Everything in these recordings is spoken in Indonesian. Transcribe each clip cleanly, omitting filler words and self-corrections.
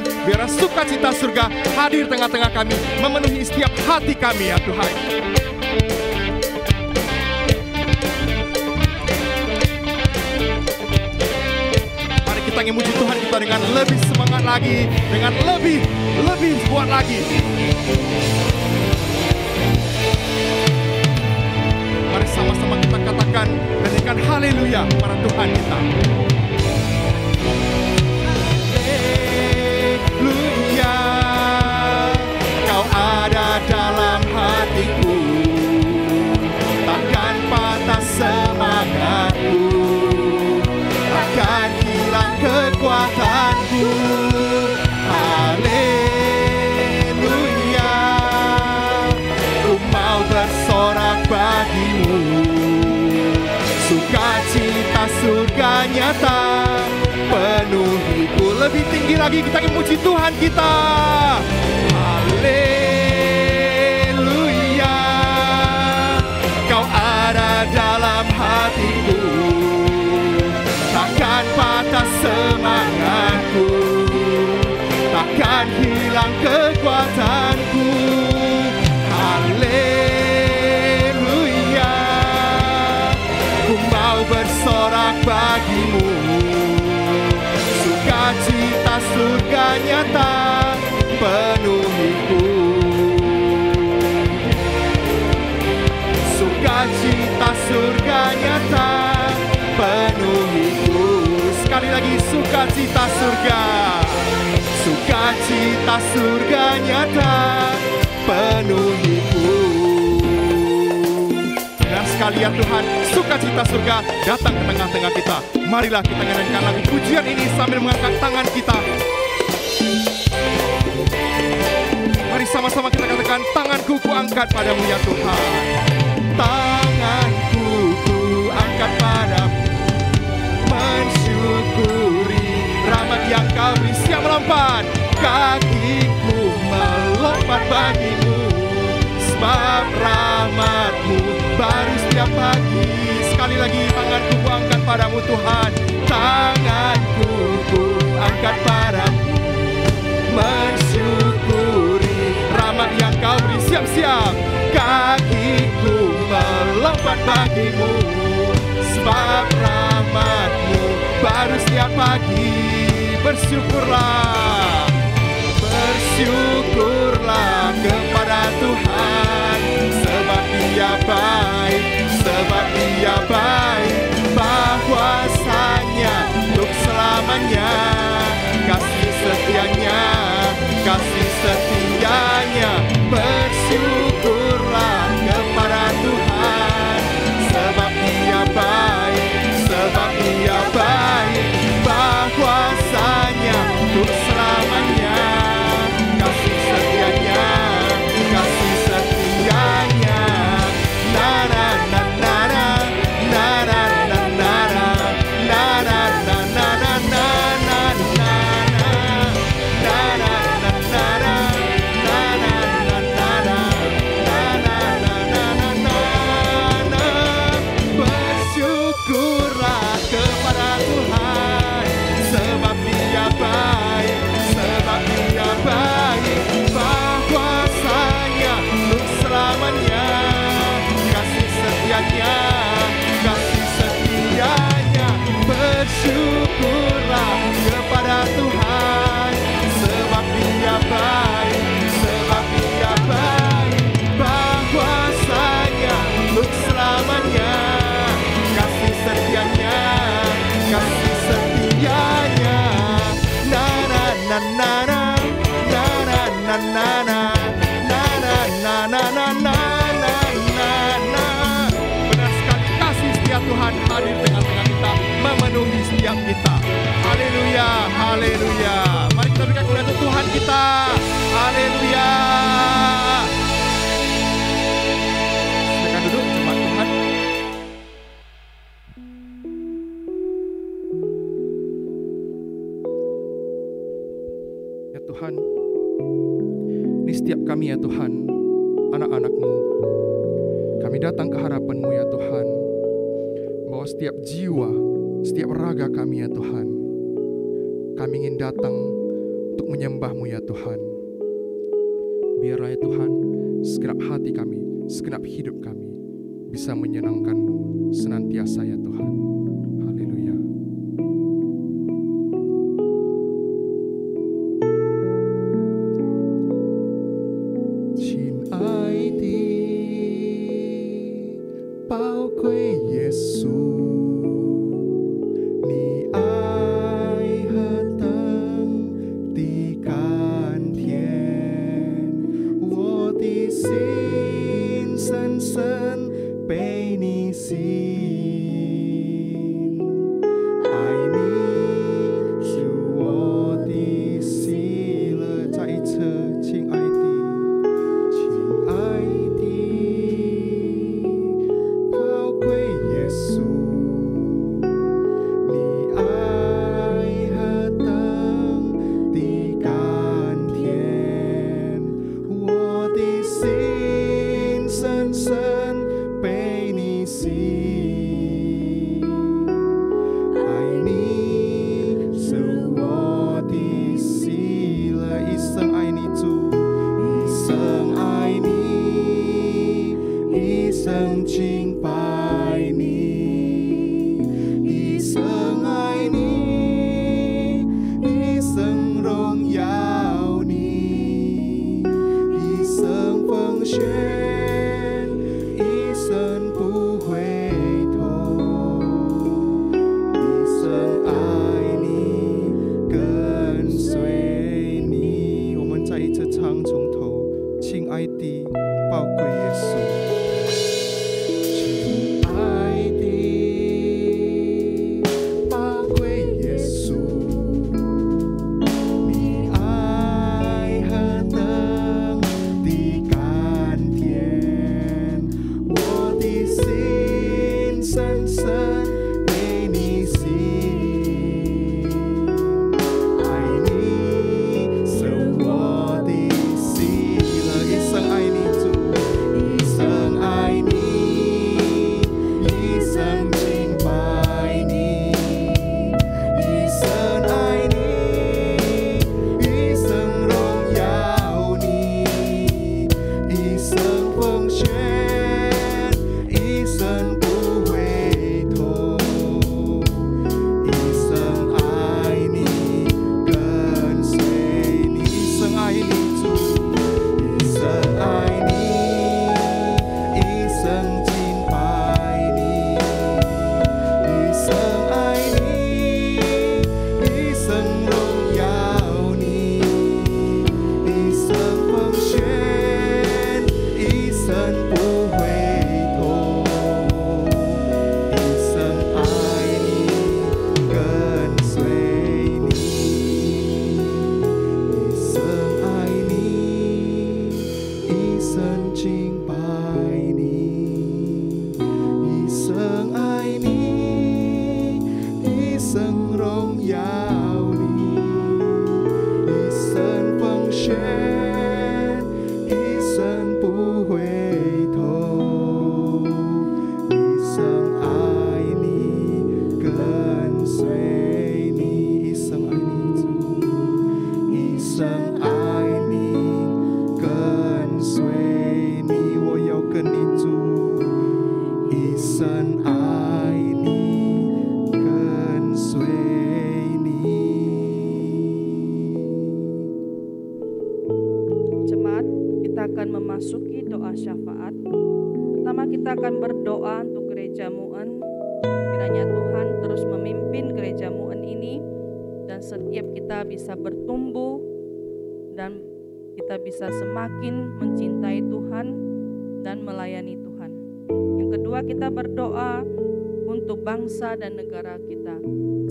Tuhan. Biar sukacita surga hadir tengah-tengah kami, memenuhi setiap hati kami ya Tuhan. Mari kita memuji Tuhan kita dengan lebih semangat lagi, dengan lebih kuat lagi. Mari sama-sama kita katakan, nyanyikan haleluya kepada Tuhan kita. Haleluya, Kau ada dalam hatiku, takkan patah semangatku, takkan hilang kekuatanku. Haleluya, ku mau bersorak bagimu, sukacita surga nyata penuhiku. Lebih tinggi lagi kita memuji Tuhan kita. Haleluya, Kau ada dalam hatiku, takkan patah semangatku, takkan hilang kekuatanku. Haleluya, ku mau bersorak bagimu, sukacita surga nyata penuhiku, sukacita surga nyata penuhiku. Sekali lagi, sukacita surga, sukacita surga nyata penuhiku. Dan sekali ya Tuhan, sukacita surga datang ke tengah-tengah kita. Marilah kita nyanyikan lagu pujian ini sambil mengangkat tangan kita. Mari sama-sama kita katakan, tanganku ku angkat padamu ya Tuhan. Tanganku ku angkat padamu, mensyukuri rahmat yang Kau beri. Siap melompat, kakiku melompat bagimu, sebab rahmat-Mu baru setiap pagi. Sekali lagi, tanganku ku angkat padamu Tuhan. Tanganku ku angkat padamu, mensyukuri rahmat yang Kau beri. Siap-siap, kakiku melompat bagimu, sebab rahmat-Mu baru setiap pagi. Bersyukurlah, bersyukurlah kepada Tuhan, sebab Dia baik, sebab Dia baik, bahwasanya untuk selamanya. Kasih setianya, kasih setianya. Bersyukurlah kepada Tuhan, sebab Dia baik, sebab Dia baik, bahwasanya untuk selamanya. Kasih setianya, kasih setianya. Na na na na na, na na na na na, na na na na na na na na. Bersyukurlah kepada Tuhan, sebab Dia baik, sebab Dia baik, bahwasanya untuk selamanya. Kasih setianya, kasih setianya. Bersyukurlah kepada Tuhan, sebab Dia baik, sebab Dia baik, bahwasanya untuk selamanya. Kasih setianya, kasih setianya. Na na na na na, na na na na na, na na na na na na na na. Benar sekali, kasih setia Tuhan hadir tengah-tengah kita, memenuhi setiap kita. Haleluya, haleluya. Mari kita berikan kemuliaan untuk Tuhan kita. Haleluya. Silakan duduk jemaat Tuhan. Ya Tuhan, ini setiap kami ya Tuhan, anak-anak-Mu. Kami datang ke hadapan-Mu ya Tuhan, bahwa setiap jiwa, setiap raga kami ya Tuhan, kami ingin datang untuk menyembah-Mu ya Tuhan. Biarlah ya Tuhan, segenap hati kami, segenap hidup kami bisa menyenangkan-Mu senantiasa ya Tuhan. Haleluya. 亲爱的宝贵耶稣，你爱何等的甘甜，我的心深深被你吸引，爱你是我的喜乐。再一次，亲爱的，亲爱的宝贵耶稣，你爱何等的甘甜，我的心深深被你吸引，爱你是我的喜乐，一生爱你主，一生爱你，一生敬拜你，一生爱你，一生荣耀你，一生奉献，一生不回头，一生爱你，跟随你。我们再一次唱从头，亲爱的宝贵耶稣，亲爱的宝贵耶稣，你爱何等的甘甜，我的心深深被你吸引，爱你是我的喜乐，一生爱你主，一生爱你，一生敬拜你，一生爱你，一生荣耀你，一生奉献，一生不回头，一生爱你，跟随你，一生爱你主，一生爱你，一生敬拜你，一生爱你，一生荣耀你，一生奉献，一生不回头，一生爱你，跟随你，一生爱你，一生敬拜你，一生爱你，一生荣耀你，一生奉献，一生不回头，一生爱你，跟随你，一生爱你主，一生爱你，跟随你，我要跟你主，一生爱你，跟随你。 Jemaat, kita akan memasuki doa syafaat. Pertama kita akan berdoa untuk gereja Muen. Kiranya Tuhan terus memimpin gereja Muen ini dan setiap kita bisa bertumbuh dan kita bisa semakin mencintai Tuhan dan melayani Tuhan. Yang kedua kita berdoa untuk bangsa dan negara kita.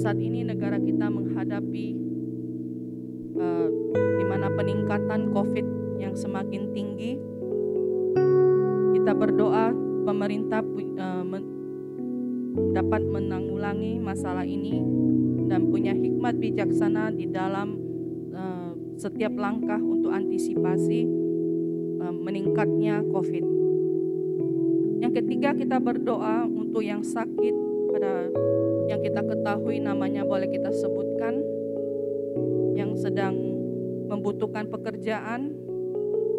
Saat ini negara kita menghadapi di mana peningkatan COVID yang semakin tinggi. Kita berdoa pemerintah dapat menanggulangi masalah ini dan punya hikmat bijaksana di dalam setiap langkah untuk antisipasi meningkatnya COVID. Yang ketiga kita berdoa untuk yang sakit, pada yang kita ketahui namanya boleh kita sebutkan, yang sedang membutuhkan pekerjaan,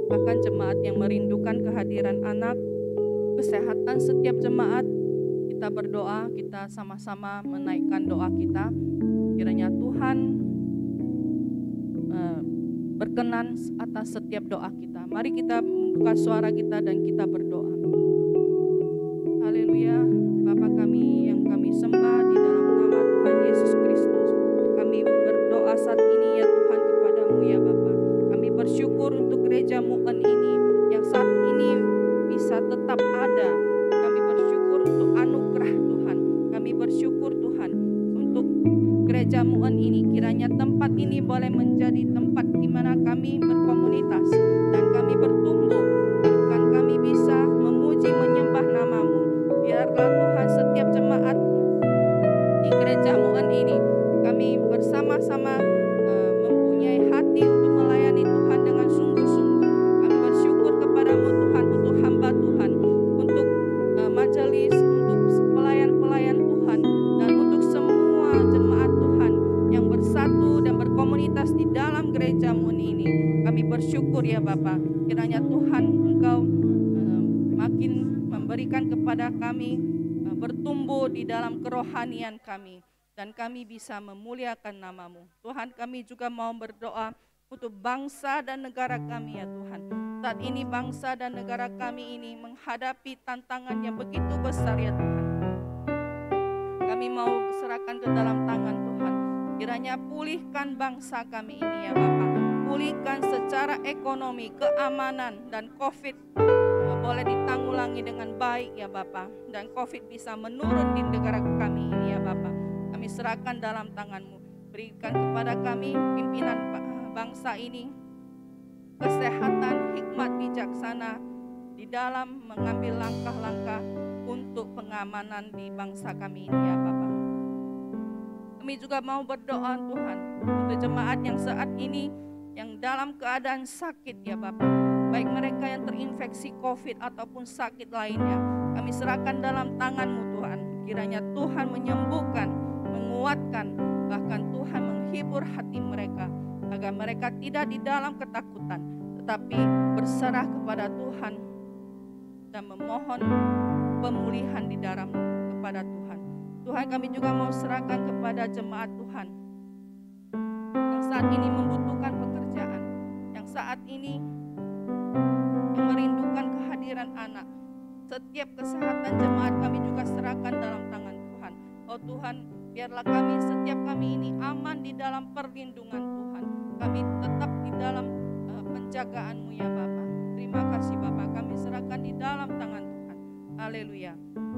bahkan jemaat yang merindukan kehadiran anak, kesehatan setiap jemaat. Kita berdoa, kita sama-sama menaikkan doa kita. Kiranya Tuhan berkenan atas setiap doa kita. Mari kita membuka suara kita dan kita berdoa. Haleluya. Bapa kami yang kami sembah di dalam nama Tuhan Yesus Kristus, kami berdoa saat ini ya Tuhan kepadamu ya Bapa. Kami bersyukur untuk gereja Mu'en ini yang saat ini bisa tetap ada. Kami bersyukur untuk anugerah Tuhan. Kami bersyukur Tuhan untuk gereja Mu'en ini. Kiranya tempat ini boleh menjadi tempat di mana kami berkomunitas dan kami bertumbuh. Bahkan kami bisa memuji menyembah nama-Mu. Biarlah Tuhan setiap jemaat di gereja Mu'en ini kami bersama-sama mempunyai hati untuk melayani Tuhan dengan sungguh-sungguh. Kami bersyukur kepadamu Tuhan untuk hamba Tuhan, untuk majelis, untuk pelayan-pelayan Tuhan, dan untuk semua jemaat Tuhan yang bersatu dan berkomunitas di dalam gereja Mu'en ini. Kami bersyukur ya Bapa, kiranya Tuhan Engkau makin memberikan kepada kami bertumbuh di dalam kerohanian kami, dan kami bisa memuliakan nama-Mu. Tuhan, kami juga mau berdoa untuk bangsa dan negara kami ya Tuhan. Saat ini bangsa dan negara kami ini menghadapi tantangan yang begitu besar ya Tuhan. Kami mau serahkan ke dalam tangan Tuhan. Kiranya pulihkan bangsa kami ini ya Bapa. Pulihkan secara ekonomi, keamanan, dan COVID boleh ditanggulangi dengan baik ya Bapa. Dan COVID bisa menurun di negara kami ini ya Bapa. Kami serahkan dalam tangan-Mu. Berikan kepada kami pimpinan bangsa ini kesehatan, hikmat, bijaksana di dalam mengambil langkah-langkah untuk pengamanan di bangsa kami ini ya Bapa. Kami juga mau berdoa Tuhan untuk jemaat yang saat ini yang dalam keadaan sakit ya Bapa. Baik mereka yang terinfeksi COVID ataupun sakit lainnya, kami serahkan dalam tangan-Mu Tuhan. Kiranya Tuhan menyembuhkan, menguatkan, bahkan Tuhan menghibur hati mereka, agar mereka tidak di dalam ketakutan, tetapi berserah kepada Tuhan dan memohon pemulihan di dalam kepada Tuhan. Tuhan, kami juga mau serahkan kepada jemaat Tuhan yang saat ini membutuhkan pekerjaan, yang saat ini yang merindukan kehadiran anak. Setiap kesehatan jemaat kami juga serahkan dalam tangan Tuhan. Oh Tuhan, biarlah setiap kami ini aman di dalam perlindungan Tuhan. Kami tetap di dalam penjagaan-Mu ya Bapa. Terima kasih Bapa, kami serahkan di dalam tangan Tuhan. Haleluya.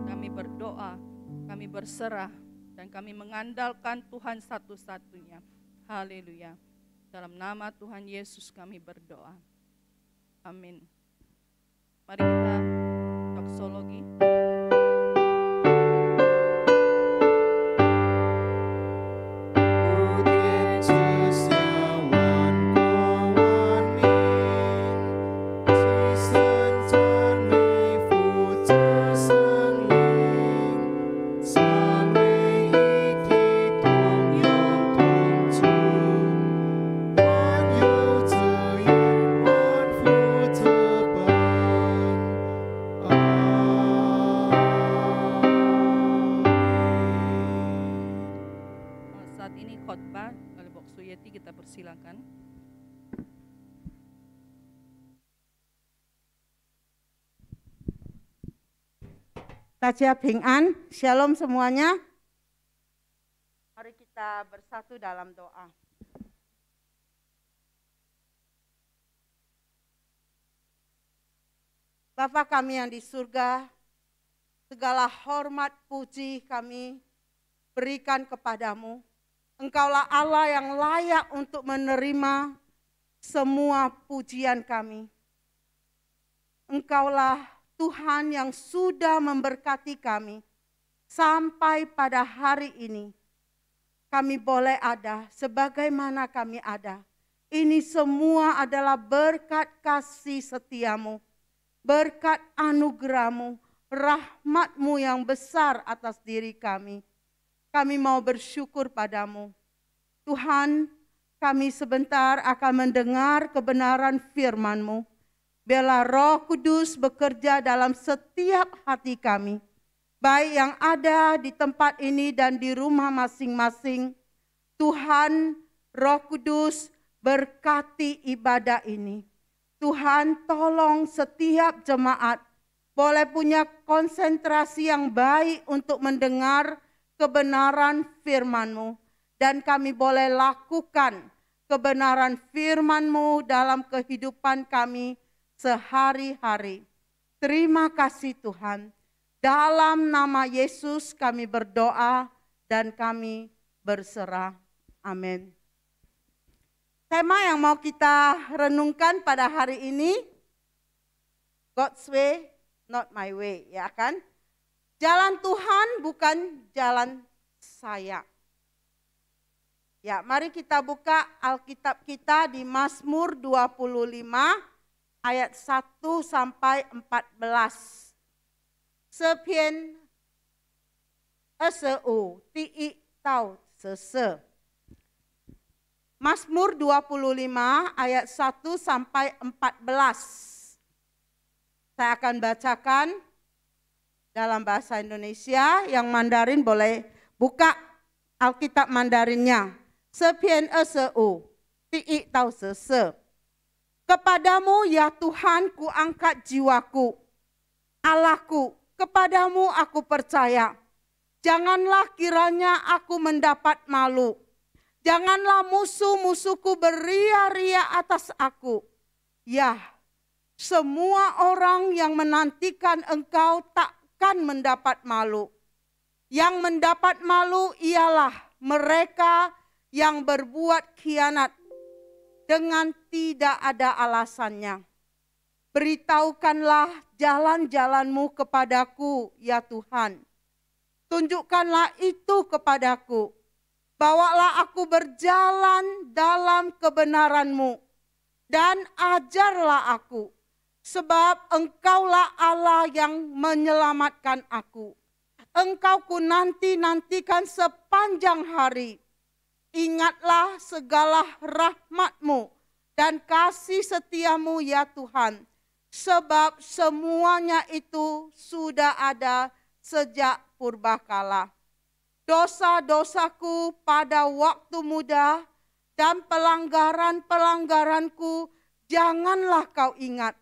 Kami berdoa, kami berserah, dan kami mengandalkan Tuhan satu-satunya. Haleluya. Dalam nama Tuhan Yesus kami berdoa. Amin. Mari kita doksologi. Silakan. Tajia Bing An, Shalom semuanya. Mari kita bersatu dalam doa. Bapa kami yang di surga, segala hormat puji kami berikan kepadamu. Engkaulah Allah yang layak untuk menerima semua pujian kami. Engkaulah Tuhan yang sudah memberkati kami sampai pada hari ini. Kami boleh ada sebagaimana kami ada. Ini semua adalah berkat kasih setiamu, berkat anugerahmu, rahmatmu yang besar atas diri kami. Kami mau bersyukur padamu. Tuhan, kami sebentar akan mendengar kebenaran firman-Mu. Biarlah Roh Kudus bekerja dalam setiap hati kami, baik yang ada di tempat ini dan di rumah masing-masing. Tuhan, Roh Kudus berkati ibadah ini. Tuhan, tolong setiap jemaat boleh punya konsentrasi yang baik untuk mendengar kebenaran firman-Mu. Dan kami boleh lakukan kebenaran firman-Mu dalam kehidupan kami sehari-hari. Terima kasih Tuhan. Dalam nama Yesus kami berdoa dan kami berserah. Amin. Tema yang mau kita renungkan pada hari ini, God's way, not my way, ya kan? Jalan Tuhan bukan jalan saya. Ya, mari kita buka Alkitab kita di Mazmur 25 ayat 1 sampai 14. Sepian SU ti tau sese. Mazmur 25 ayat 1 sampai 14. Saya akan bacakan dalam bahasa Indonesia, yang Mandarin boleh buka Alkitab Mandarinnya. Sepian SU ti tau sese. Kepadamu ya Tuhan ku angkat jiwaku. Allahku, kepadamu aku percaya. Janganlah kiranya aku mendapat malu. Janganlah musuh-musuhku beria-ria atas aku. Ya, semua orang yang menantikan Engkau takkan mendapat malu. Yang mendapat malu ialah mereka yang berbuat khianat dengan tidak ada alasannya. Beritahukanlah jalan-jalan-Mu kepadaku, ya Tuhan. Tunjukkanlah itu kepadaku. Bawalah aku berjalan dalam kebenaran-Mu dan ajarlah aku. Sebab Engkaulah Allah yang menyelamatkan aku. Engkau ku nanti-nantikan sepanjang hari. Ingatlah segala rahmat-Mu dan kasih setia-Mu ya Tuhan. Sebab semuanya itu sudah ada sejak purbakala. Dosa-dosaku pada waktu muda dan pelanggaran-pelanggaranku janganlah Kau ingat.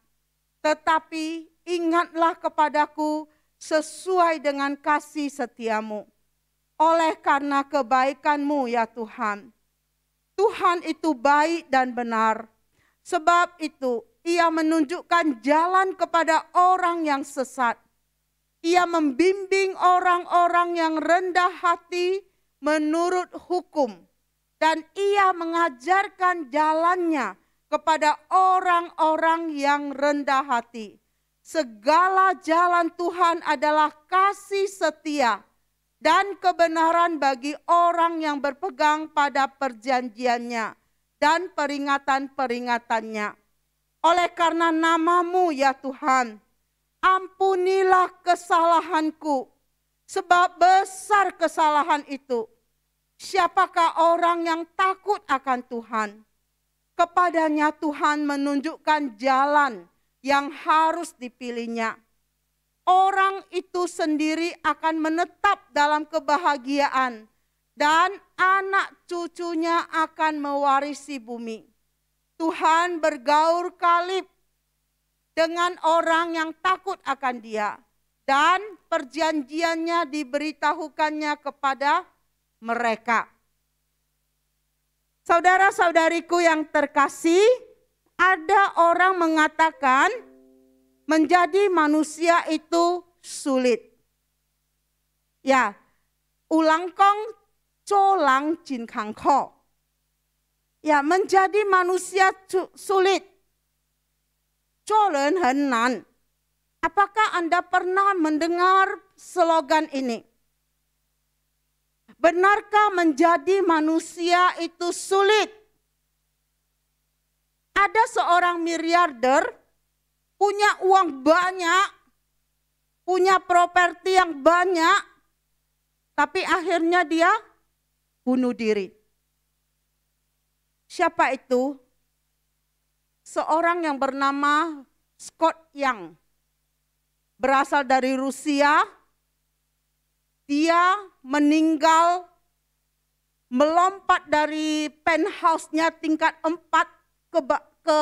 Tetapi ingatlah kepadaku sesuai dengan kasih setia-Mu. Oleh karena kebaikan-Mu ya Tuhan. Tuhan itu baik dan benar. Sebab itu Ia menunjukkan jalan kepada orang yang sesat. Ia membimbing orang-orang yang rendah hati menurut hukum. Dan Ia mengajarkan jalannya kepada orang-orang yang rendah hati. Segala jalan Tuhan adalah kasih setia dan kebenaran bagi orang yang berpegang pada perjanjiannya dan peringatan-peringatannya. Oleh karena nama-Mu ya Tuhan, ampunilah kesalahanku, sebab besar kesalahan itu. Siapakah orang yang takut akan Tuhan? Kepadanya Tuhan menunjukkan jalan yang harus dipilihnya. Orang itu sendiri akan menetap dalam kebahagiaan dan anak cucunya akan mewarisi bumi. Tuhan bergaul kalib dengan orang yang takut akan Dia dan perjanjiannya diberitahukannya kepada mereka. Saudara-saudariku yang terkasih, ada orang mengatakan menjadi manusia itu sulit. Ya, ulang kong colang jin kang ko. Ya, menjadi manusia sulit. Colen henan. Apakah Anda pernah mendengar slogan ini? Benarkah menjadi manusia itu sulit? Ada seorang miliarder, punya uang banyak, punya properti yang banyak, tapi akhirnya dia bunuh diri. Siapa itu? Seorang yang bernama Scott Young. Berasal dari Rusia. Dia meninggal melompat dari penthouse-nya tingkat 4 ke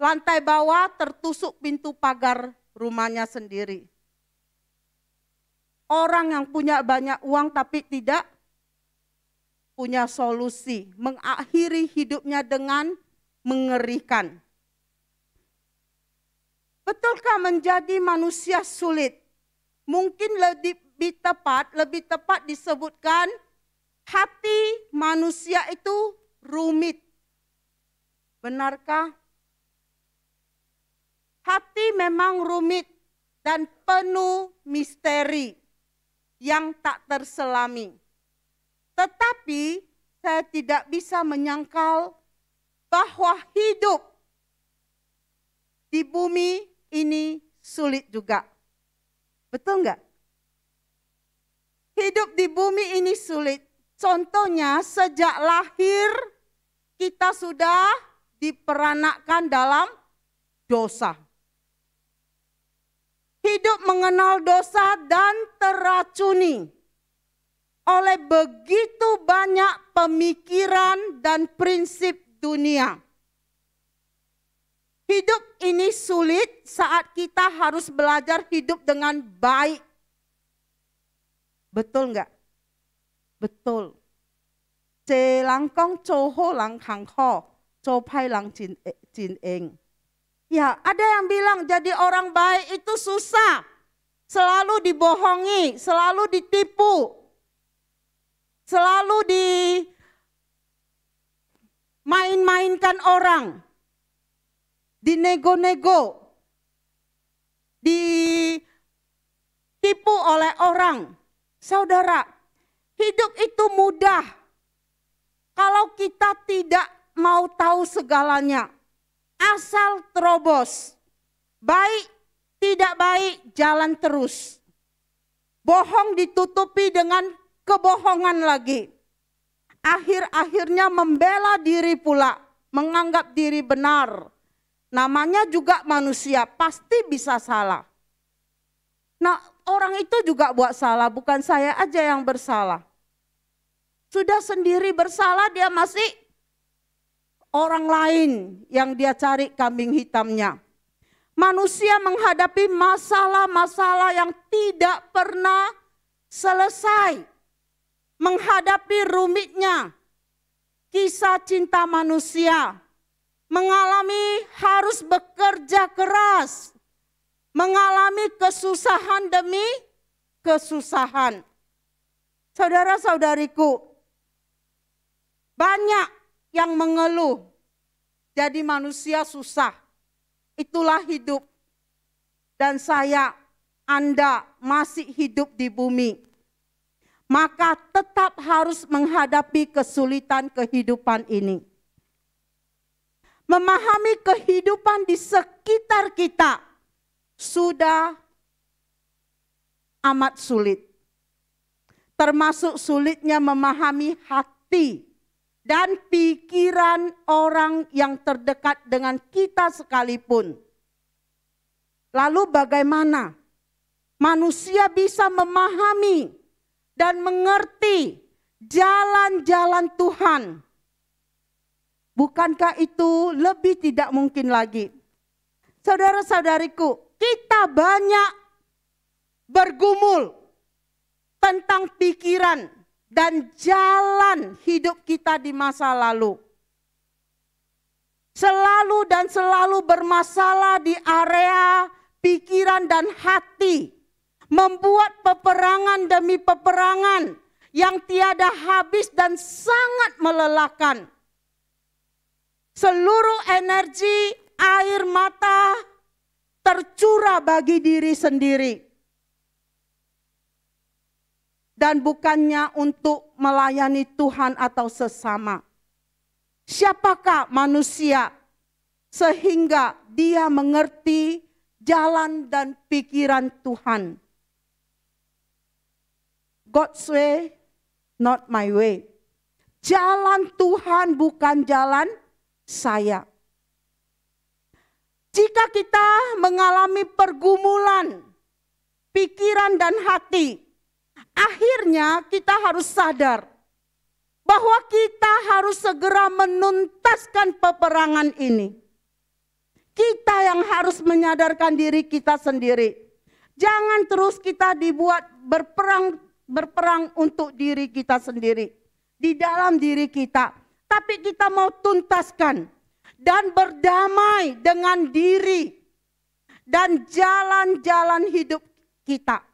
lantai bawah, tertusuk pintu pagar rumahnya sendiri. Orang yang punya banyak uang tapi tidak punya solusi, mengakhiri hidupnya dengan mengerikan. Betulkah menjadi manusia sulit? Mungkin lebih tepat disebutkan hati manusia itu rumit. Benarkah? Hati memang rumit dan penuh misteri yang tak terselami. Tetapi saya tidak bisa menyangkal bahwa hidup di bumi ini sulit juga. Betul enggak? Hidup di bumi ini sulit. Contohnya sejak lahir kita sudah diperanakkan dalam dosa. Hidup mengenal dosa dan teracuni oleh begitu banyak pemikiran dan prinsip dunia. Hidup ini sulit saat kita harus belajar hidup dengan baik. Betul enggak? Betul. Ce langkong co ho lang kang ho, co pai lang jin eng. Ya, ada yang bilang jadi orang baik itu susah. Selalu dibohongi, selalu ditipu. Selalu dimain-mainkan orang. Dinego-nego, ditipu oleh orang. Saudara, hidup itu mudah kalau kita tidak mau tahu segalanya. Asal terobos, baik tidak baik jalan terus. Bohong ditutupi dengan kebohongan lagi. Akhir-akhirnya membela diri pula, menganggap diri benar. Namanya juga manusia, pasti bisa salah. Nah, orang itu juga buat salah, bukan saya aja yang bersalah. Sudah sendiri bersalah, dia masih orang lain yang dia cari kambing hitamnya. Manusia menghadapi masalah-masalah yang tidak pernah selesai. Menghadapi rumitnya kisah cinta manusia. Mengalami harus bekerja keras, mengalami kesusahan demi kesusahan. Saudara-saudariku, banyak yang mengeluh jadi manusia susah. Itulah hidup. Dan saya, Anda masih hidup di bumi. Maka tetap harus menghadapi kesulitan kehidupan ini. Memahami kehidupan di sekitar kita sudah amat sulit. Termasuk sulitnya memahami hati dan pikiran orang yang terdekat dengan kita sekalipun. Lalu bagaimana manusia bisa memahami dan mengerti jalan-jalan Tuhan? Bukankah itu lebih tidak mungkin lagi? Saudara-saudariku, kita banyak bergumul tentang pikiran dan jalan hidup kita di masa lalu. Selalu bermasalah di area pikiran dan hati. Membuat peperangan demi peperangan yang tiada habis dan sangat melelahkan. Seluruh energi, air mata tercurah bagi diri sendiri. Dan bukannya untuk melayani Tuhan atau sesama. Siapakah manusia sehingga dia mengerti jalan dan pikiran Tuhan? God's way, not my way. Jalan Tuhan bukan jalan saya. Jika kita mengalami pergumulan pikiran dan hati, akhirnya kita harus sadar bahwa kita harus segera menuntaskan peperangan ini. Kita yang harus menyadarkan diri kita sendiri. Jangan terus kita dibuat berperang untuk diri kita sendiri. Di dalam diri kita. Tapi kita mau tuntaskan dan berdamai dengan diri dan jalan-jalan hidup kita.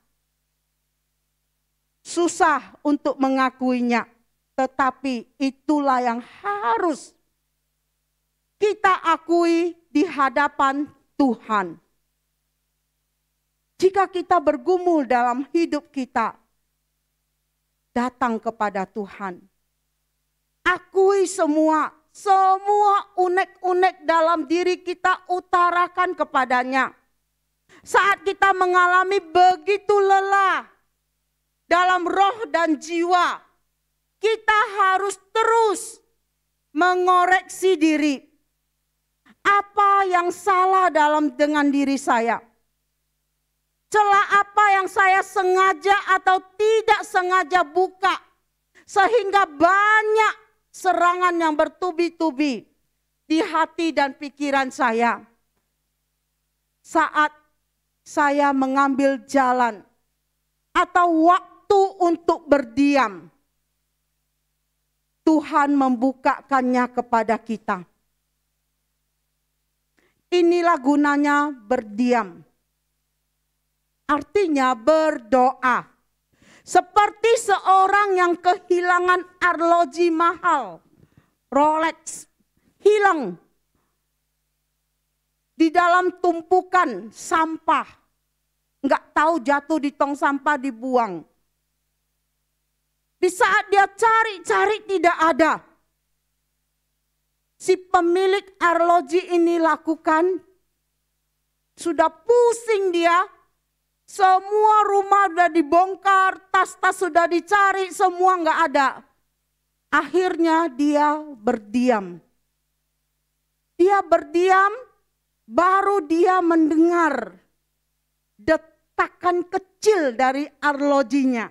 Susah untuk mengakuinya, tetapi itulah yang harus kita akui di hadapan Tuhan. Jika kita bergumul dalam hidup kita, datang kepada Tuhan. Akui semua unek-unek dalam diri kita, utarakan kepadanya. Saat kita mengalami begitu lelah dalam roh dan jiwa, kita harus terus mengoreksi diri. Apa yang salah dengan diri saya? Celah apa yang saya sengaja atau tidak sengaja buka, sehingga banyak serangan yang bertubi-tubi di hati dan pikiran saya. Saat saya mengambil jalan atau waktu untuk berdiam, Tuhan membukakannya kepada kita. Inilah gunanya berdiam. Artinya berdoa. Seperti seorang yang kehilangan arloji mahal, Rolex, hilang di dalam tumpukan sampah. Nggak tahu jatuh di tong sampah, dibuang. Di saat dia cari-cari tidak ada. Si pemilik arloji ini lakukan, sudah pusing dia. Semua rumah sudah dibongkar, tas-tas sudah dicari, semua nggak ada. Akhirnya dia berdiam. Dia berdiam, baru dia mendengar detakan kecil dari arlojinya.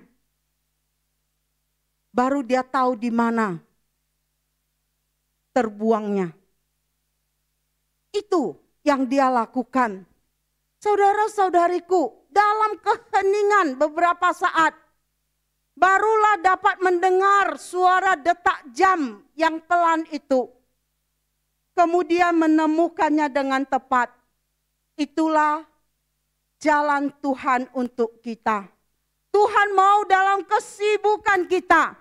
Baru dia tahu di mana terbuangnya. Itu yang dia lakukan. Saudara-saudariku, dalam keheningan beberapa saat, barulah dapat mendengar suara detak jam yang pelan itu. Kemudian menemukannya dengan tepat. Itulah jalan Tuhan untuk kita. Tuhan mau dalam kesibukan kita,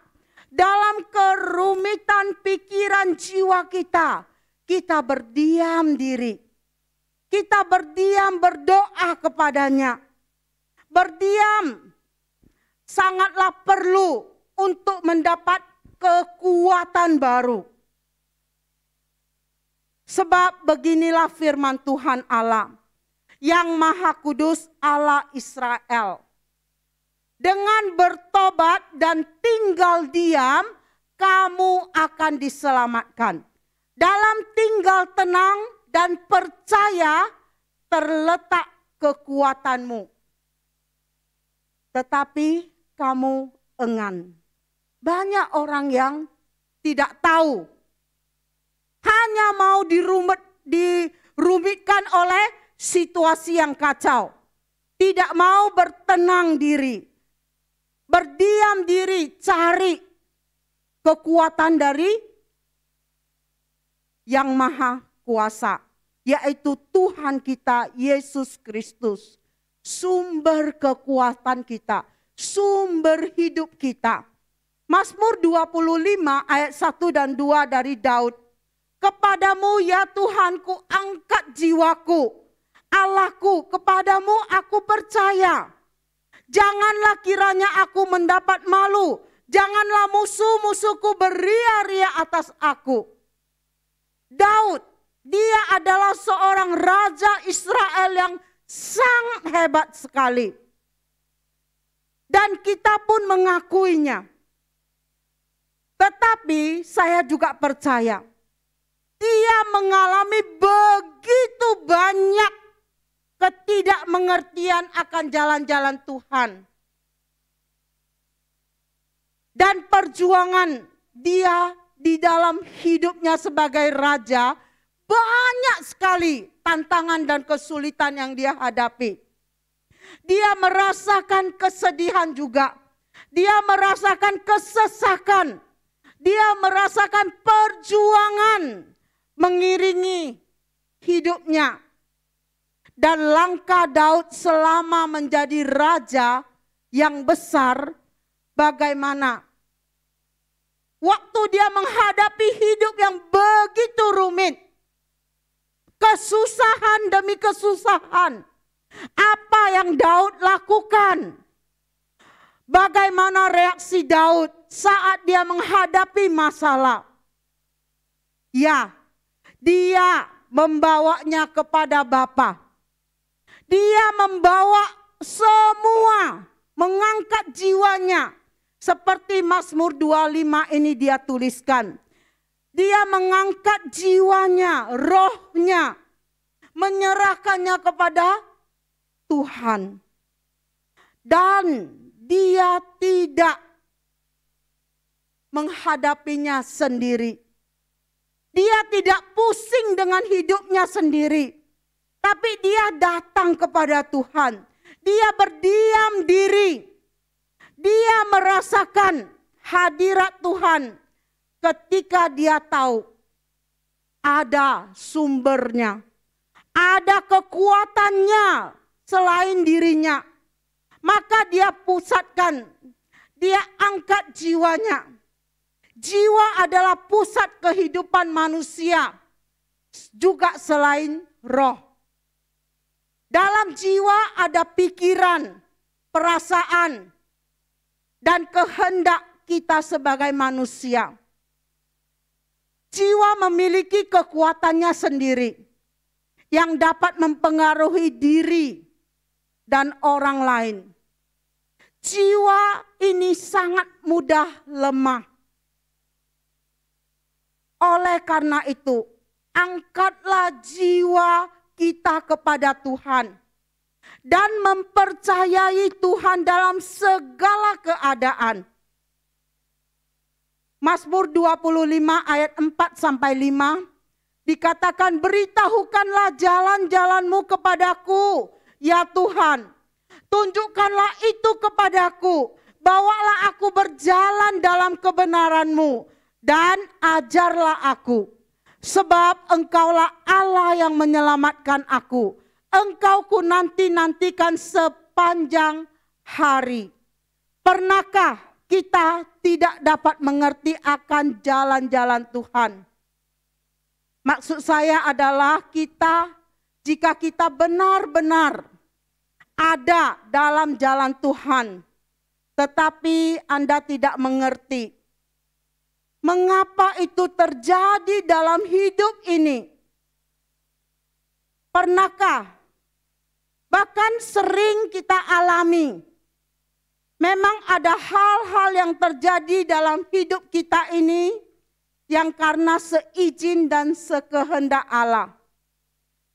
dalam kerumitan pikiran jiwa kita, kita berdiam diri. Kita berdiam berdoa kepadanya. Berdiam sangatlah perlu untuk mendapat kekuatan baru. Sebab beginilah firman Tuhan Allah yang Maha Kudus, Allah Israel. Dengan bertobat dan tinggal diam, kamu akan diselamatkan. Dalam tinggal tenang dan percaya terletak kekuatanmu. Tetapi kamu enggan. Banyak orang yang tidak tahu. Hanya mau dirumitkan oleh situasi yang kacau. Tidak mau bertenang diri. Berdiam diri, cari kekuatan dari Yang Maha Kuasa. Yaitu Tuhan kita, Yesus Kristus. Sumber kekuatan kita, sumber hidup kita. Mazmur 25 ayat 1 dan 2 dari Daud. Kepadamu ya Tuhanku angkat jiwaku. Allahku, kepadamu aku percaya. Janganlah kiranya aku mendapat malu. Janganlah musuh-musuhku beria-ria atas aku. Daud, dia adalah seorang raja Israel yang sangat hebat sekali. Dan kita pun mengakuinya. Tetapi saya juga percaya dia mengalami begitu banyak ketidakmengertian akan jalan-jalan Tuhan. Dan perjuangan dia di dalam hidupnya sebagai raja, banyak sekali tantangan dan kesulitan yang dia hadapi. Dia merasakan kesedihan juga. Dia merasakan kesesakan. Dia merasakan perjuangan mengiringi hidupnya. Dan langkah Daud selama menjadi raja yang besar, bagaimana waktu dia menghadapi hidup yang begitu rumit, kesusahan demi kesusahan, apa yang Daud lakukan? Bagaimana reaksi Daud saat dia menghadapi masalah? Ya, dia membawanya kepada Bapa. Dia membawa semua, mengangkat jiwanya. Seperti Mazmur 25 ini dia tuliskan. Dia mengangkat jiwanya, rohnya, menyerahkannya kepada Tuhan. Dan dia tidak menghadapinya sendiri. Dia tidak pusing dengan hidupnya sendiri. Tapi dia datang kepada Tuhan. Dia berdiam diri. Dia merasakan hadirat Tuhan ketika dia tahu ada sumbernya. Ada kekuatannya selain dirinya. Maka dia pusatkan, dia angkat jiwanya. Jiwa adalah pusat kehidupan manusia, juga selain roh. Dalam jiwa ada pikiran, perasaan, dan kehendak kita sebagai manusia. Jiwa memiliki kekuatannya sendiri yang dapat mempengaruhi diri dan orang lain. Jiwa ini sangat mudah lemah. Oleh karena itu, angkatlah jiwa kita kepada Tuhan dan mempercayai Tuhan dalam segala keadaan. Mazmur 25 ayat 4-5 dikatakan, beritahukanlah jalan-jalanmu kepadaku, ya Tuhan. Tunjukkanlah itu kepadaku, bawalah aku berjalan dalam kebenaran-Mu dan ajarlah aku. Sebab Engkaulah Allah yang menyelamatkan aku. Engkau ku nanti-nantikan sepanjang hari. Pernahkah kita tidak dapat mengerti akan jalan-jalan Tuhan? Maksud saya adalah jika kita benar-benar ada dalam jalan Tuhan, tetapi Anda tidak mengerti mengapa itu terjadi dalam hidup ini. Pernahkah? Bahkan sering kita alami. Memang ada hal-hal yang terjadi dalam hidup kita ini yang karena seizin dan sekehendak Allah.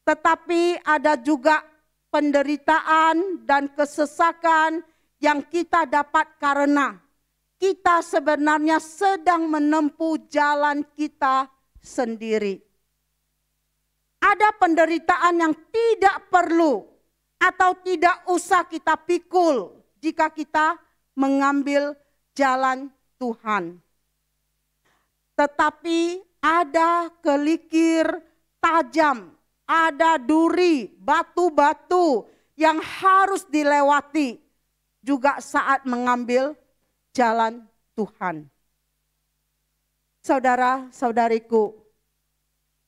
Tetapi ada juga penderitaan dan kesesakan yang kita dapat karena kita sebenarnya sedang menempuh jalan kita sendiri. Ada penderitaan yang tidak perlu atau tidak usah kita pikul jika kita mengambil jalan Tuhan. Tetapi ada kelikir tajam, ada duri, batu-batu yang harus dilewati juga saat mengambil jalan Tuhan. Saudara-saudariku,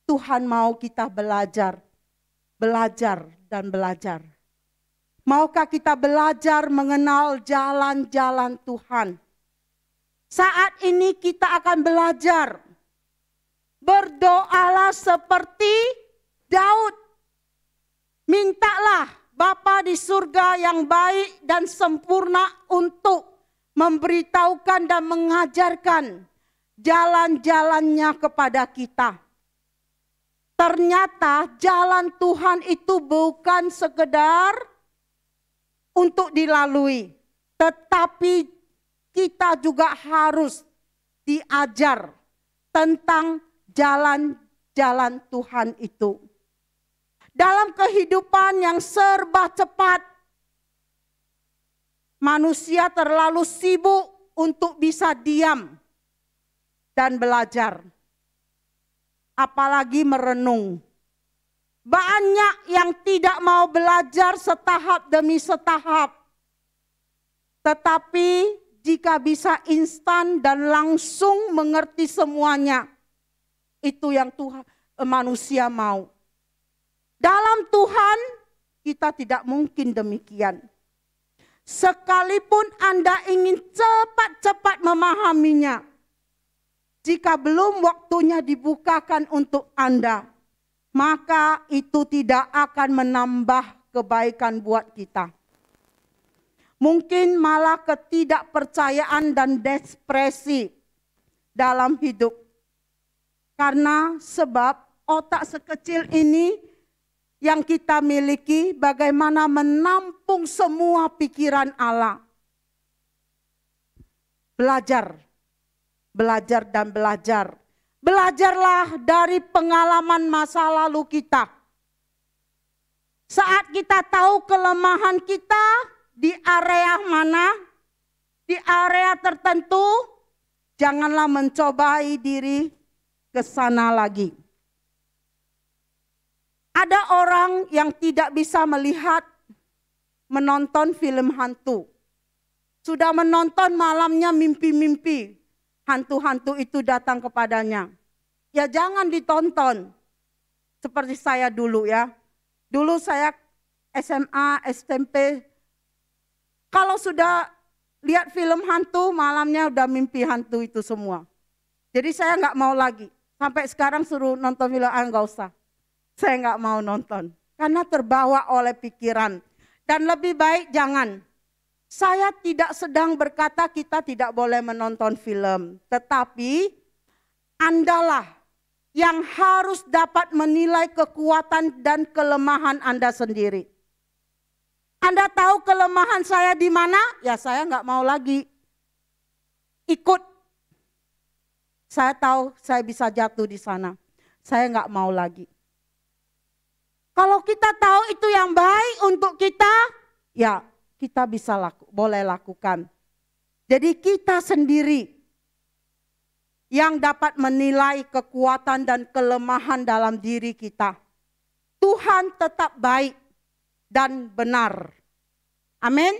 Tuhan mau kita belajar dan belajar. Maukah kita belajar mengenal jalan-jalan Tuhan? Saat ini kita akan belajar. Berdoalah seperti Daud. Mintalah Bapa di surga yang baik dan sempurna untuk memberitahukan dan mengajarkan jalan-jalannya kepada kita. Ternyata jalan Tuhan itu bukan sekedar untuk dilalui, tetapi kita juga harus diajar tentang jalan-jalan Tuhan itu. Dalam kehidupan yang serba cepat, manusia terlalu sibuk untuk bisa diam dan belajar. Apalagi merenung. Banyak yang tidak mau belajar setahap demi setahap. Tetapi jika bisa instan dan langsung mengerti semuanya, itu yang Tuhan manusia mau. Dalam Tuhan kita tidak mungkin demikian. Sekalipun Anda ingin cepat-cepat memahaminya, jika belum waktunya dibukakan untuk Anda, maka itu tidak akan menambah kebaikan buat kita. Mungkin malah ketidakpercayaan dan depresi dalam hidup. Karena sebab otak sekecil ini yang kita miliki, bagaimana menampung semua pikiran Allah. Belajar, belajar dan belajar. Belajarlah dari pengalaman masa lalu kita. Saat kita tahu kelemahan kita di area mana, di area tertentu, janganlah mencobai diri ke sana lagi. Ada orang yang tidak bisa melihat, menonton film hantu. Sudah menonton malamnya mimpi-mimpi, hantu-hantu itu datang kepadanya. Ya jangan ditonton. Seperti saya dulu ya. Dulu saya SMA, SMP. Kalau sudah lihat film hantu, malamnya udah mimpi hantu itu semua. Jadi saya nggak mau lagi. Sampai sekarang suruh nonton film, nggak usah. Saya nggak mau nonton. Karena terbawa oleh pikiran. Dan lebih baik jangan. Saya tidak sedang berkata kita tidak boleh menonton film. Tetapi Andalah yang harus dapat menilai kekuatan dan kelemahan Anda sendiri. Anda tahu kelemahan saya di mana? Ya saya nggak mau lagi ikut. Saya tahu saya bisa jatuh di sana. Saya nggak mau lagi. Kalau kita tahu itu yang baik untuk kita, ya kita bisa boleh lakukan. Jadi kita sendiri yang dapat menilai kekuatan dan kelemahan dalam diri kita. Tuhan tetap baik dan benar. Amin.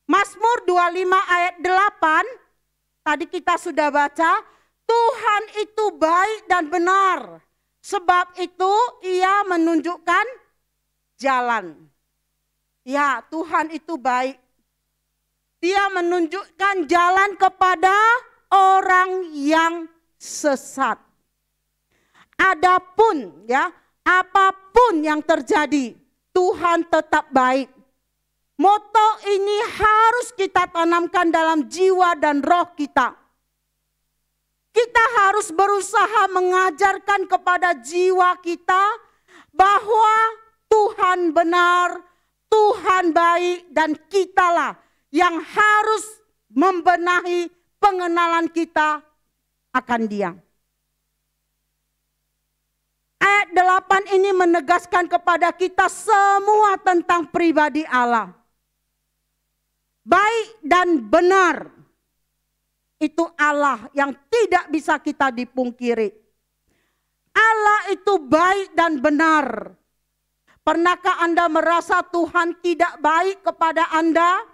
Mazmur 25 ayat 8, tadi kita sudah baca, Tuhan itu baik dan benar. Sebab itu ia menunjukkan jalan. Ya, Tuhan itu baik. Dia menunjukkan jalan kepada orang yang sesat. Adapun ya, apapun yang terjadi, Tuhan tetap baik. Moto ini harus kita tanamkan dalam jiwa dan roh kita. Kita harus berusaha mengajarkan kepada jiwa kita bahwa Tuhan benar, Tuhan baik, dan kitalah yang harus membenahi pengenalan kita akan Dia. Ayat 8 ini menegaskan kepada kita semua tentang pribadi Allah. Baik dan benar. Itu Allah yang tidak bisa kita dipungkiri. Allah itu baik dan benar. Pernahkah Anda merasa Tuhan tidak baik kepada Anda?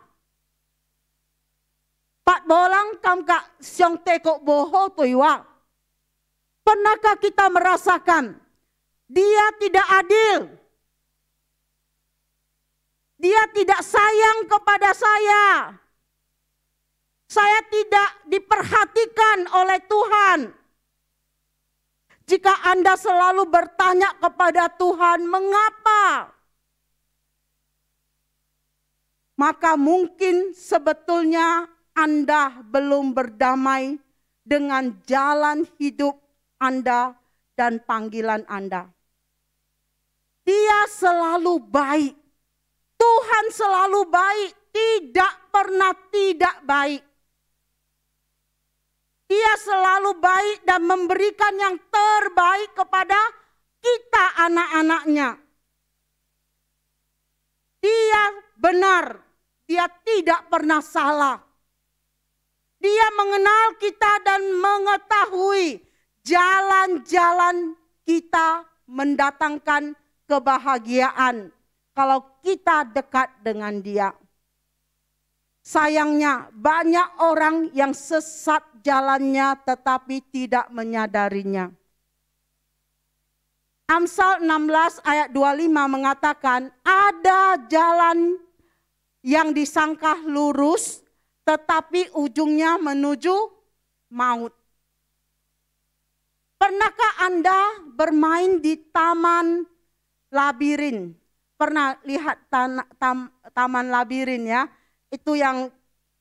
Pak bolang kam kak siang tekok boho toiwa. Pernahkah kita merasakan Dia tidak adil? Dia tidak sayang kepada saya. Saya tidak diperhatikan oleh Tuhan. Jika Anda selalu bertanya kepada Tuhan, mengapa? Maka mungkin sebetulnya Anda belum berdamai dengan jalan hidup Anda dan panggilan Anda. Dia selalu baik. Tuhan selalu baik, tidak pernah tidak baik. Dia selalu baik dan memberikan yang terbaik kepada kita anak-anaknya. Dia benar, dia tidak pernah salah. Dia mengenal kita dan mengetahui jalan-jalan kita mendatangkan kebahagiaan kalau kita dekat dengan dia. Sayangnya banyak orang yang sesat jalannya tetapi tidak menyadarinya. Amsal 16 ayat 25 mengatakan, ada jalan yang disangka lurus tetapi ujungnya menuju maut. Pernahkah Anda bermain di taman labirin? Pernah lihat taman labirin ya? Itu yang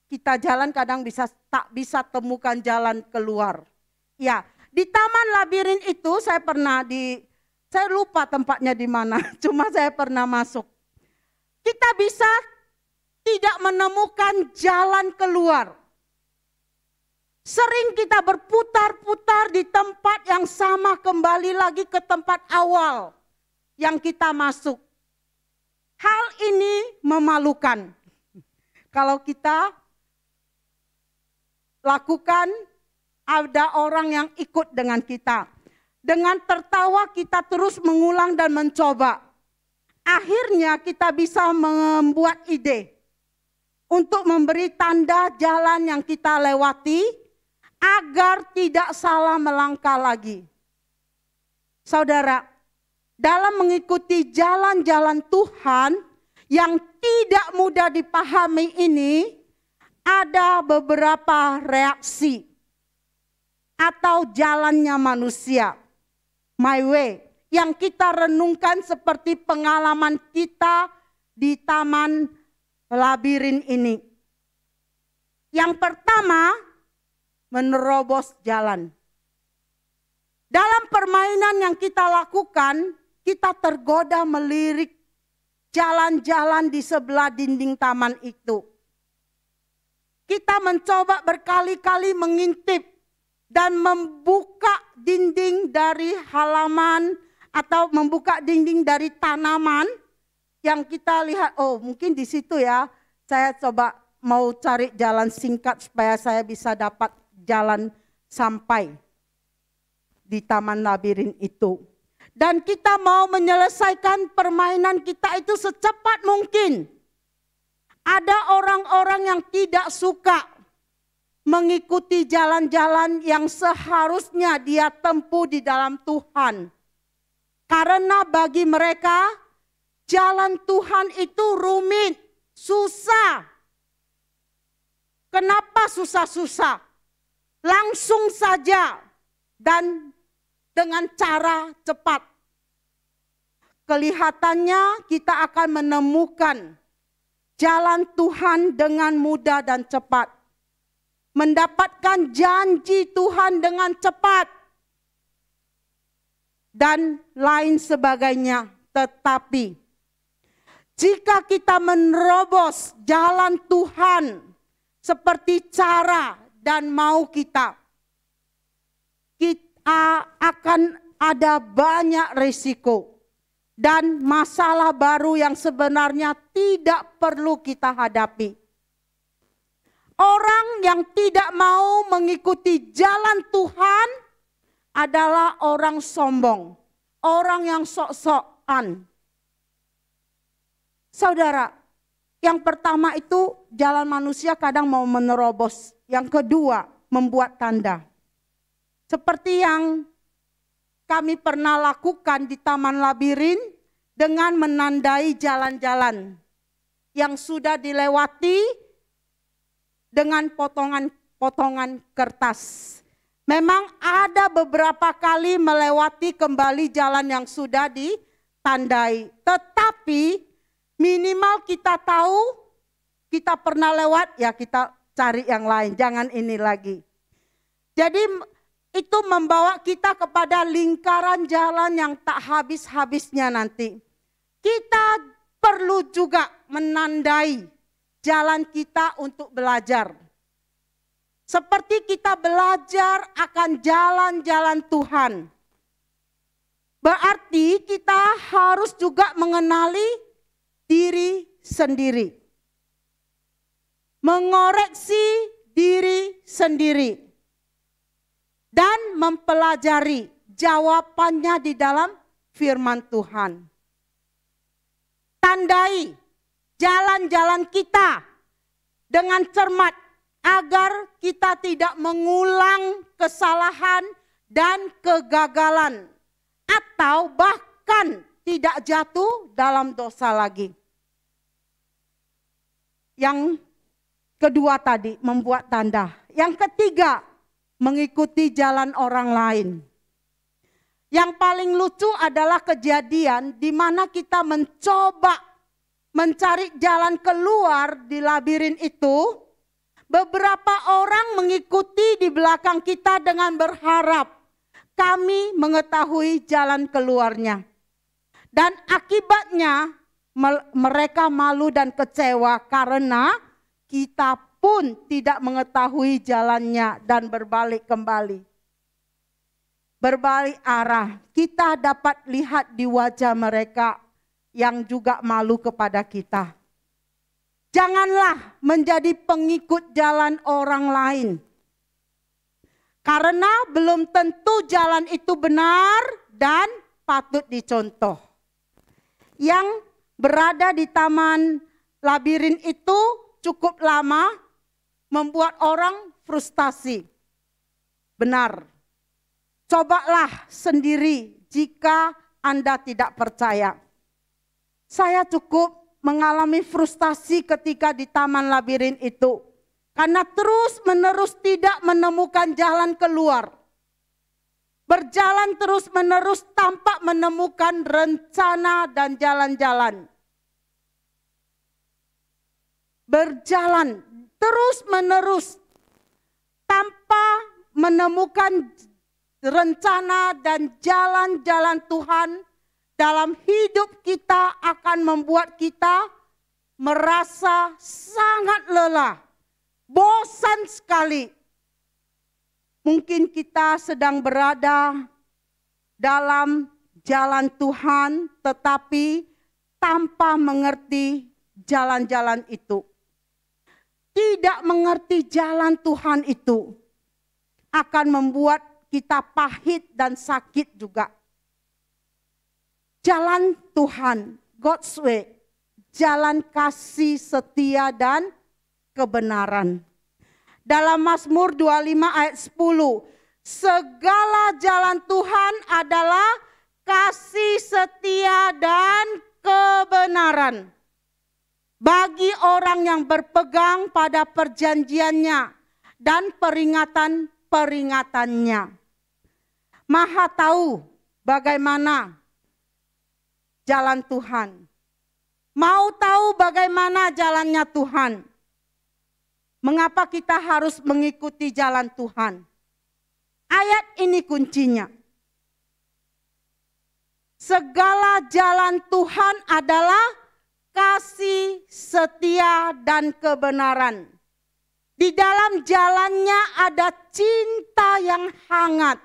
kita jalan kadang tak bisa temukan jalan keluar. Ya, di taman labirin itu saya lupa tempatnya di mana, cuma saya pernah masuk. Kita bisa tidak menemukan jalan keluar. Sering kita berputar-putar di tempat yang sama, kembali lagi ke tempat awal yang kita masuk. Hal ini memalukan. Kalau kita lakukan, ada orang yang ikut dengan kita. Dengan tertawa kita terus mengulang dan mencoba. Akhirnya kita bisa membuat ide untuk memberi tanda jalan yang kita lewati agar tidak salah melangkah lagi. Saudara, dalam mengikuti jalan-jalan Tuhan yang tidak mudah dipahami ini, ada beberapa reaksi atau jalannya manusia. My way, yang kita renungkan seperti pengalaman kita di taman labirin ini. Yang pertama, menerobos jalan. Dalam permainan yang kita lakukan, kita tergoda melirik jalan-jalan di sebelah dinding taman itu. Kita mencoba berkali-kali mengintip dan membuka dinding dari halaman atau membuka dinding dari tanaman yang kita lihat, oh mungkin di situ ya, saya coba mau cari jalan singkat supaya saya bisa dapat jalan sampai di taman labirin itu. Dan kita mau menyelesaikan permainan kita itu secepat mungkin. Ada orang-orang yang tidak suka mengikuti jalan-jalan yang seharusnya dia tempuh di dalam Tuhan. Karena bagi mereka jalan Tuhan itu rumit, susah. Kenapa susah-susah? Langsung saja dan dengan cara cepat. Kelihatannya kita akan menemukan jalan Tuhan dengan mudah dan cepat. Mendapatkan janji Tuhan dengan cepat. Dan lain sebagainya. Tetapi jika kita menerobos jalan Tuhan seperti cara dan mau kita akan ada banyak risiko dan masalah baru yang sebenarnya tidak perlu kita hadapi. Orang yang tidak mau mengikuti jalan Tuhan adalah orang sombong, orang yang sok-sokan. Saudara, yang pertama itu jalan manusia kadang mau menerobos. Yang kedua, membuat tanda. Seperti yang kami pernah lakukan di Taman Labirin dengan menandai jalan-jalan yang sudah dilewati dengan potongan-potongan kertas. Memang ada beberapa kali melewati kembali jalan yang sudah ditandai. Tetapi minimal kita tahu kita pernah lewat, ya kita cari yang lain, jangan ini lagi. Jadi itu membawa kita kepada lingkaran jalan yang tak habis-habisnya nanti. Kita perlu juga menandai jalan kita untuk belajar. Seperti kita belajar akan jalan-jalan Tuhan. Berarti kita harus juga mengenali diri sendiri. Mengoreksi diri sendiri. Dan mempelajari jawabannya di dalam firman Tuhan. Tandai jalan-jalan kita dengan cermat agar kita tidak mengulang kesalahan dan kegagalan atau bahkan tidak jatuh dalam dosa lagi. Yang kedua tadi membuat tanda. Yang ketiga mengikuti jalan orang lain. Yang paling lucu adalah kejadian di mana kita mencoba mencari jalan keluar di labirin itu. Beberapa orang mengikuti di belakang kita dengan berharap kami mengetahui jalan keluarnya. Dan akibatnya mereka malu dan kecewa karena kita pun tidak mengetahui jalannya dan berbalik kembali. Berbalik arah, kita dapat lihat di wajah mereka yang juga malu kepada kita. Janganlah menjadi pengikut jalan orang lain. Karena belum tentu jalan itu benar dan patut dicontoh. Yang berada di taman labirin itu cukup lama membuat orang frustasi. Benar. Cobalah sendiri jika Anda tidak percaya. Saya cukup mengalami frustasi ketika di taman labirin itu. Karena terus-menerus tidak menemukan jalan keluar. Berjalan terus-menerus tanpa menemukan rencana dan jalan-jalan. Berjalan terus-menerus tanpa menemukan rencana dan jalan-jalan Tuhan dalam hidup kita akan membuat kita merasa sangat lelah, bosan sekali. Mungkin kita sedang berada dalam jalan Tuhan tetapi tanpa mengerti jalan-jalan itu. Tidak mengerti jalan Tuhan itu akan membuat kita pahit dan sakit juga. Jalan Tuhan, God's way, jalan kasih setia dan kebenaran. Dalam Mazmur 25 ayat 10, segala jalan Tuhan adalah kasih setia dan kebenaran. Bagi orang yang berpegang pada perjanjiannya dan peringatan-peringatannya. Maha tahu bagaimana jalan Tuhan. Mau tahu bagaimana jalannya Tuhan. Mengapa kita harus mengikuti jalan Tuhan? Ayat ini kuncinya. Segala jalan Tuhan adalah kasih, setia, dan kebenaran. Di dalam jalannya ada cinta yang hangat.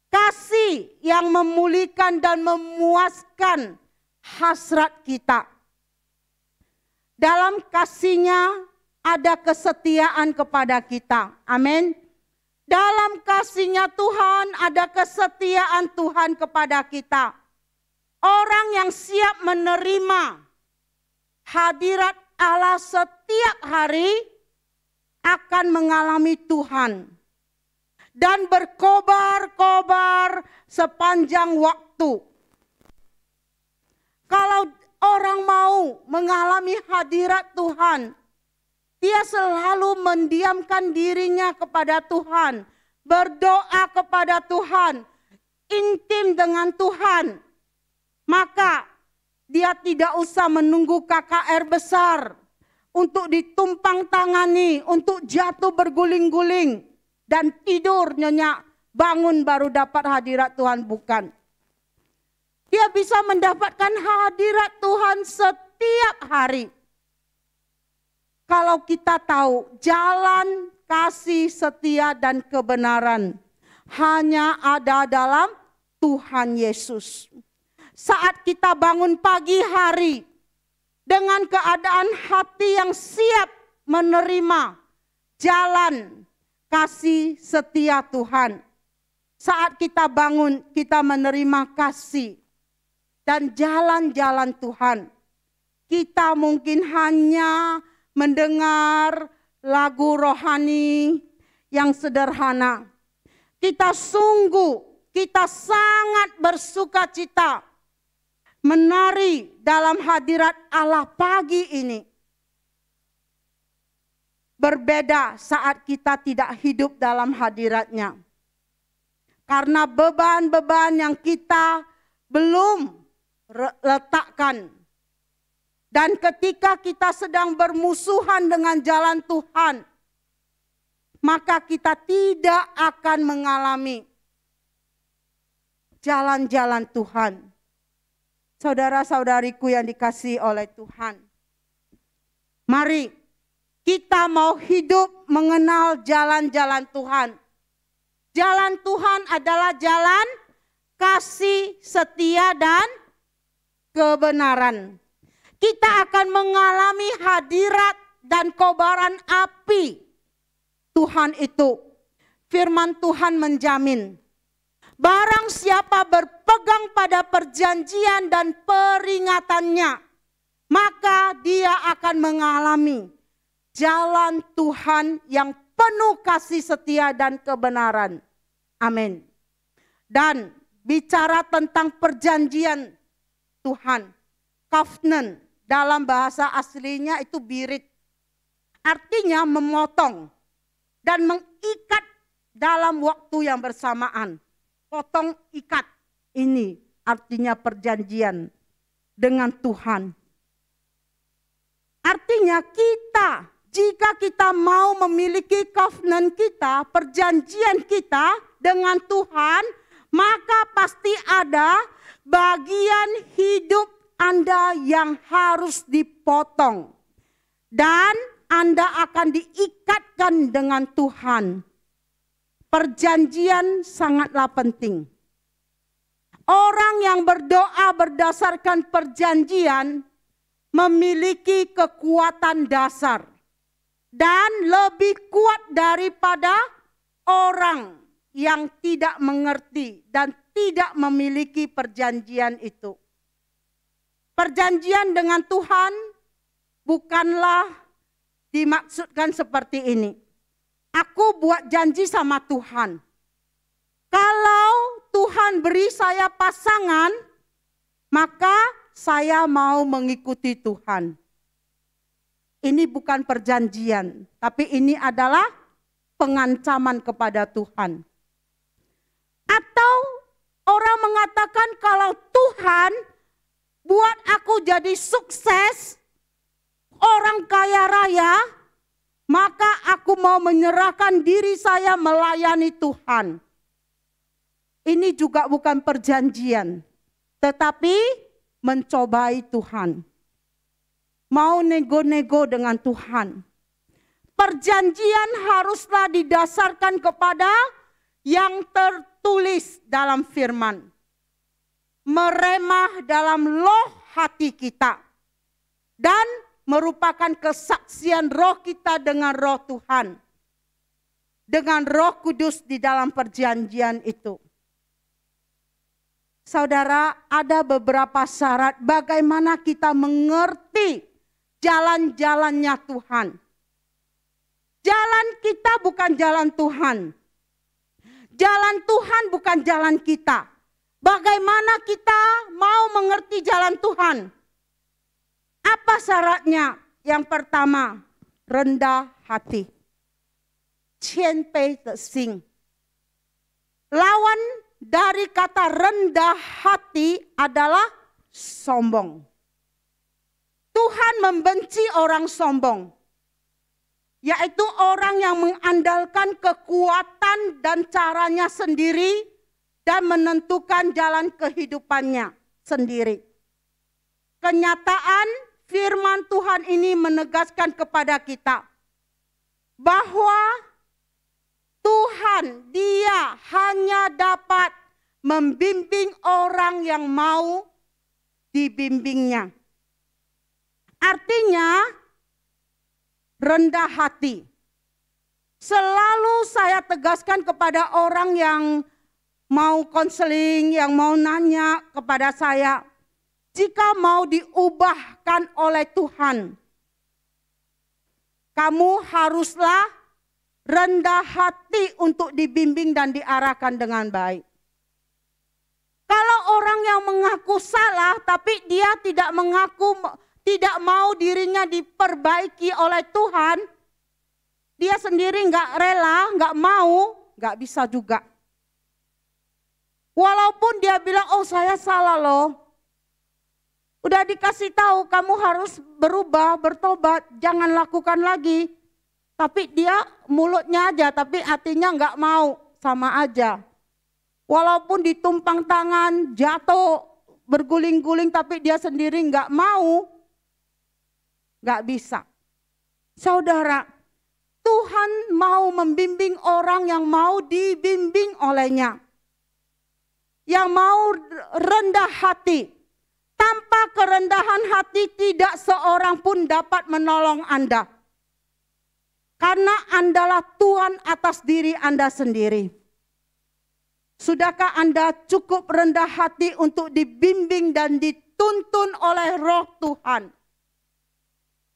Kasih yang memulihkan dan memuaskan hasrat kita. Dalam kasihnya ada kesetiaan kepada kita. Amin. Dalam kasihnya Tuhan ada kesetiaan Tuhan kepada kita. Orang yang siap menerima hadirat Allah setiap hari akan mengalami Tuhan. Dan berkobar-kobar sepanjang waktu. Kalau orang mau mengalami hadirat Tuhan, dia selalu mendiamkan dirinya kepada Tuhan, berdoa kepada Tuhan, intim dengan Tuhan. Maka dia tidak usah menunggu KKR besar untuk ditumpang tangani, untuk jatuh berguling-guling dan tidur nyenyak, bangun baru dapat hadirat Tuhan, bukan. Dia bisa mendapatkan hadirat Tuhan setiap hari. Kalau kita tahu jalan kasih, setia, dan kebenaran hanya ada dalam Tuhan Yesus. Saat kita bangun pagi hari dengan keadaan hati yang siap menerima jalan kasih setia Tuhan. Saat kita bangun, kita menerima kasih dan jalan-jalan Tuhan. Kita mungkin hanya mendengar lagu rohani yang sederhana. Kita sangat bersuka cita menari dalam hadirat Allah pagi ini. Berbeda saat kita tidak hidup dalam hadiratnya. Karena beban-beban yang kita belum letakkan. Dan ketika kita sedang bermusuhan dengan jalan Tuhan, maka kita tidak akan mengalami jalan-jalan Tuhan. Saudara-saudariku yang dikasihi oleh Tuhan, mari kita mau hidup mengenal jalan-jalan Tuhan. Jalan Tuhan adalah jalan kasih, setia, dan kebenaran. Kita akan mengalami hadirat dan kobaran api Tuhan itu. Firman Tuhan menjamin, barang siapa berpegang pada perjanjian dan peringatannya, maka dia akan mengalami jalan Tuhan yang penuh kasih setia dan kebenaran. Amin. Dan bicara tentang perjanjian Tuhan, covenant dalam bahasa aslinya itu birit. Artinya memotong dan mengikat dalam waktu yang bersamaan. Potong ikat, ini artinya perjanjian dengan Tuhan. Artinya jika kita mau memiliki covenant kita, perjanjian kita dengan Tuhan, maka pasti ada bagian hidup Anda yang harus dipotong. Dan Anda akan diikatkan dengan Tuhan. Perjanjian sangatlah penting. Orang yang berdoa berdasarkan perjanjian memiliki kekuatan dasar dan lebih kuat daripada orang yang tidak mengerti dan tidak memiliki perjanjian itu. Perjanjian dengan Tuhan bukanlah dimaksudkan seperti ini. Aku buat janji sama Tuhan. Kalau Tuhan beri saya pasangan, maka saya mau mengikuti Tuhan. Ini bukan perjanjian, tapi ini adalah pengancaman kepada Tuhan. Atau orang mengatakan kalau Tuhan buat aku jadi sukses, orang kaya raya, maka aku mau menyerahkan diri saya melayani Tuhan. Ini juga bukan perjanjian, tetapi mencobai Tuhan. Mau nego-nego dengan Tuhan. Perjanjian haruslah didasarkan kepada yang tertulis dalam firman. Meremah dalam loh hati kita. Dan merupakan kesaksian roh kita dengan roh Tuhan. Dengan Roh Kudus di dalam perjanjian itu. Saudara, ada beberapa syarat bagaimana kita mengerti jalan-jalannya Tuhan. Jalan kita bukan jalan Tuhan. Jalan Tuhan bukan jalan kita. Bagaimana kita mau mengerti jalan Tuhan? Apa syaratnya? Yang pertama, rendah hati. 谦卑的心. Lawan dari kata rendah hati adalah sombong. Tuhan membenci orang sombong. yaitu orang yang mengandalkan kekuatan dan caranya sendiri dan menentukan jalan kehidupannya sendiri. Kenyataan firman Tuhan ini menegaskan kepada kita bahwa Tuhan Dia hanya dapat membimbing orang yang mau dibimbingnya. Artinya rendah hati. Selalu saya tegaskan kepada orang yang mau konseling, yang mau nanya kepada saya, jika mau diubahkan oleh Tuhan, kamu haruslah rendah hati untuk dibimbing dan diarahkan dengan baik. Kalau orang yang mengaku salah tapi dia tidak mau dirinya diperbaiki oleh Tuhan, dia sendiri nggak rela, nggak mau, nggak bisa juga. Walaupun dia bilang, oh saya salah loh. Udah dikasih tahu kamu harus berubah, bertobat, jangan lakukan lagi. Tapi dia mulutnya aja, tapi hatinya nggak mau, sama aja. Walaupun ditumpang tangan, jatuh, berguling-guling, tapi dia sendiri nggak mau, nggak bisa. Saudara, Tuhan mau membimbing orang yang mau dibimbing olehnya. Yang mau rendah hati. Tanpa kerendahan hati tidak seorang pun dapat menolong Anda. Karena Andalah Tuhan atas diri Anda sendiri. Sudahkah Anda cukup rendah hati untuk dibimbing dan dituntun oleh Roh Tuhan?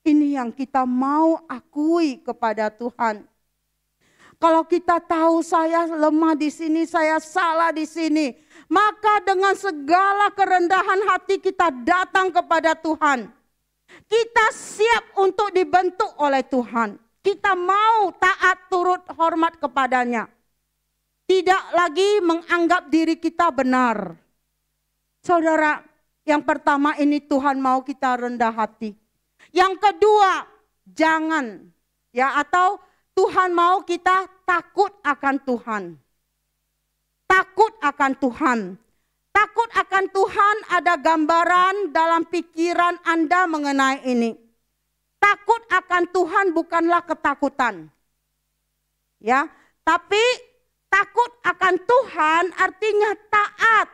Ini yang kita mau akui kepada Tuhan. Kalau kita tahu saya lemah di sini, saya salah di sini, maka dengan segala kerendahan hati kita datang kepada Tuhan. Kita siap untuk dibentuk oleh Tuhan. Kita mau taat turut hormat kepadanya. Tidak lagi menganggap diri kita benar. Saudara, yang pertama ini Tuhan mau kita rendah hati. Yang kedua, jangan atau Tuhan mau kita takut akan Tuhan. Takut akan Tuhan. Takut akan Tuhan ada gambaran dalam pikiran Anda mengenai ini. Takut akan Tuhan bukanlah ketakutan. Ya, tapi takut akan Tuhan artinya taat,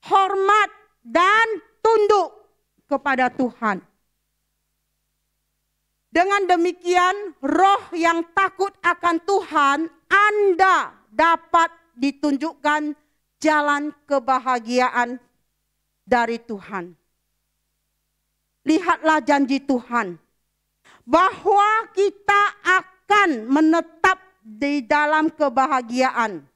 hormat, dan tunduk kepada Tuhan. Dengan demikian, roh yang takut akan Tuhan, Anda dapat ditunjukkan jalan kebahagiaan dari Tuhan. Lihatlah janji Tuhan, bahwa kita akan menetap di dalam kebahagiaan.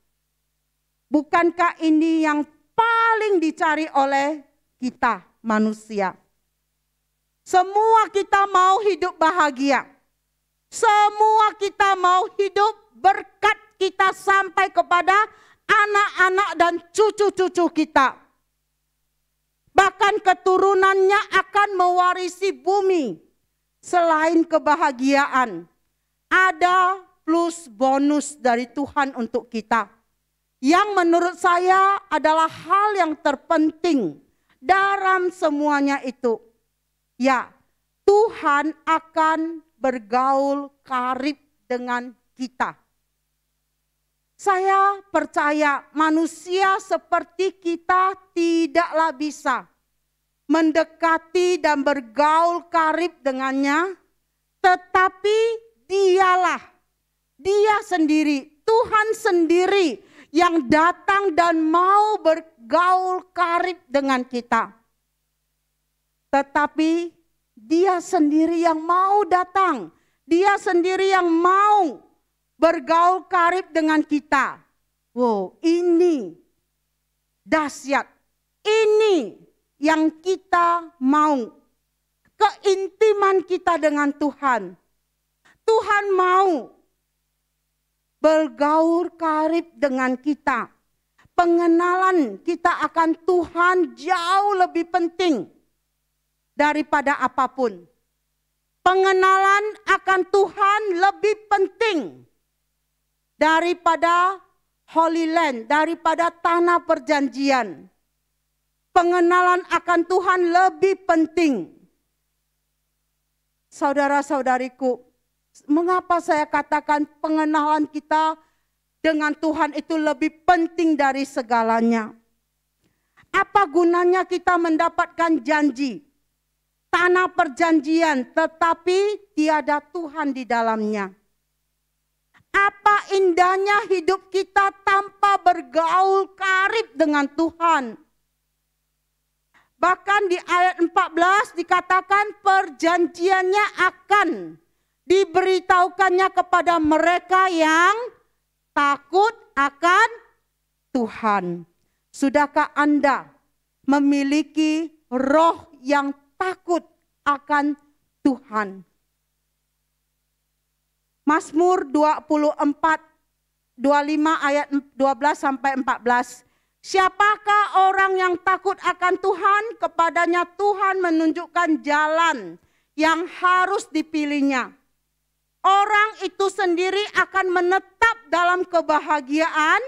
Bukankah ini yang paling dicari oleh kita manusia? Semua kita mau hidup bahagia. Semua kita mau hidup berkat kita sampai kepada anak-anak dan cucu-cucu kita. Bahkan keturunannya akan mewarisi bumi. Selain kebahagiaan, ada plus bonus dari Tuhan untuk kita. Yang menurut saya adalah hal yang terpenting dalam semuanya itu. Ya, Tuhan akan bergaul karib dengan kita. Saya percaya manusia seperti kita tidaklah bisa mendekati dan bergaul karib dengannya. Tetapi dia sendiri, Tuhan sendiri yang datang dan mau bergaul karib dengan kita. Tetapi dia sendiri yang mau datang. Dia sendiri yang mau bergaul karib dengan kita. Wow, ini dahsyat. Ini yang kita mau. Keintiman kita dengan Tuhan. Tuhan mau bergaul karib dengan kita. Pengenalan kita akan Tuhan jauh lebih penting daripada apapun. Pengenalan akan Tuhan lebih penting daripada Holy Land, daripada tanah perjanjian. Pengenalan akan Tuhan lebih penting. Saudara-saudariku, mengapa saya katakan pengenalan kita dengan Tuhan itu lebih penting dari segalanya? Apa gunanya kita mendapatkan janji, tanah perjanjian, tetapi tiada Tuhan di dalamnya? Apa indahnya hidup kita tanpa bergaul karib dengan Tuhan? Bahkan di ayat 14 dikatakan perjanjiannya akan diberitahukannya kepada mereka yang takut akan Tuhan. Sudahkah Anda memiliki roh yang takut akan Tuhan? Mazmur 24, 25 ayat 12 sampai 14. Siapakah orang yang takut akan Tuhan? Kepadanya Tuhan menunjukkan jalan yang harus dipilihnya. Orang itu sendiri akan menetap dalam kebahagiaan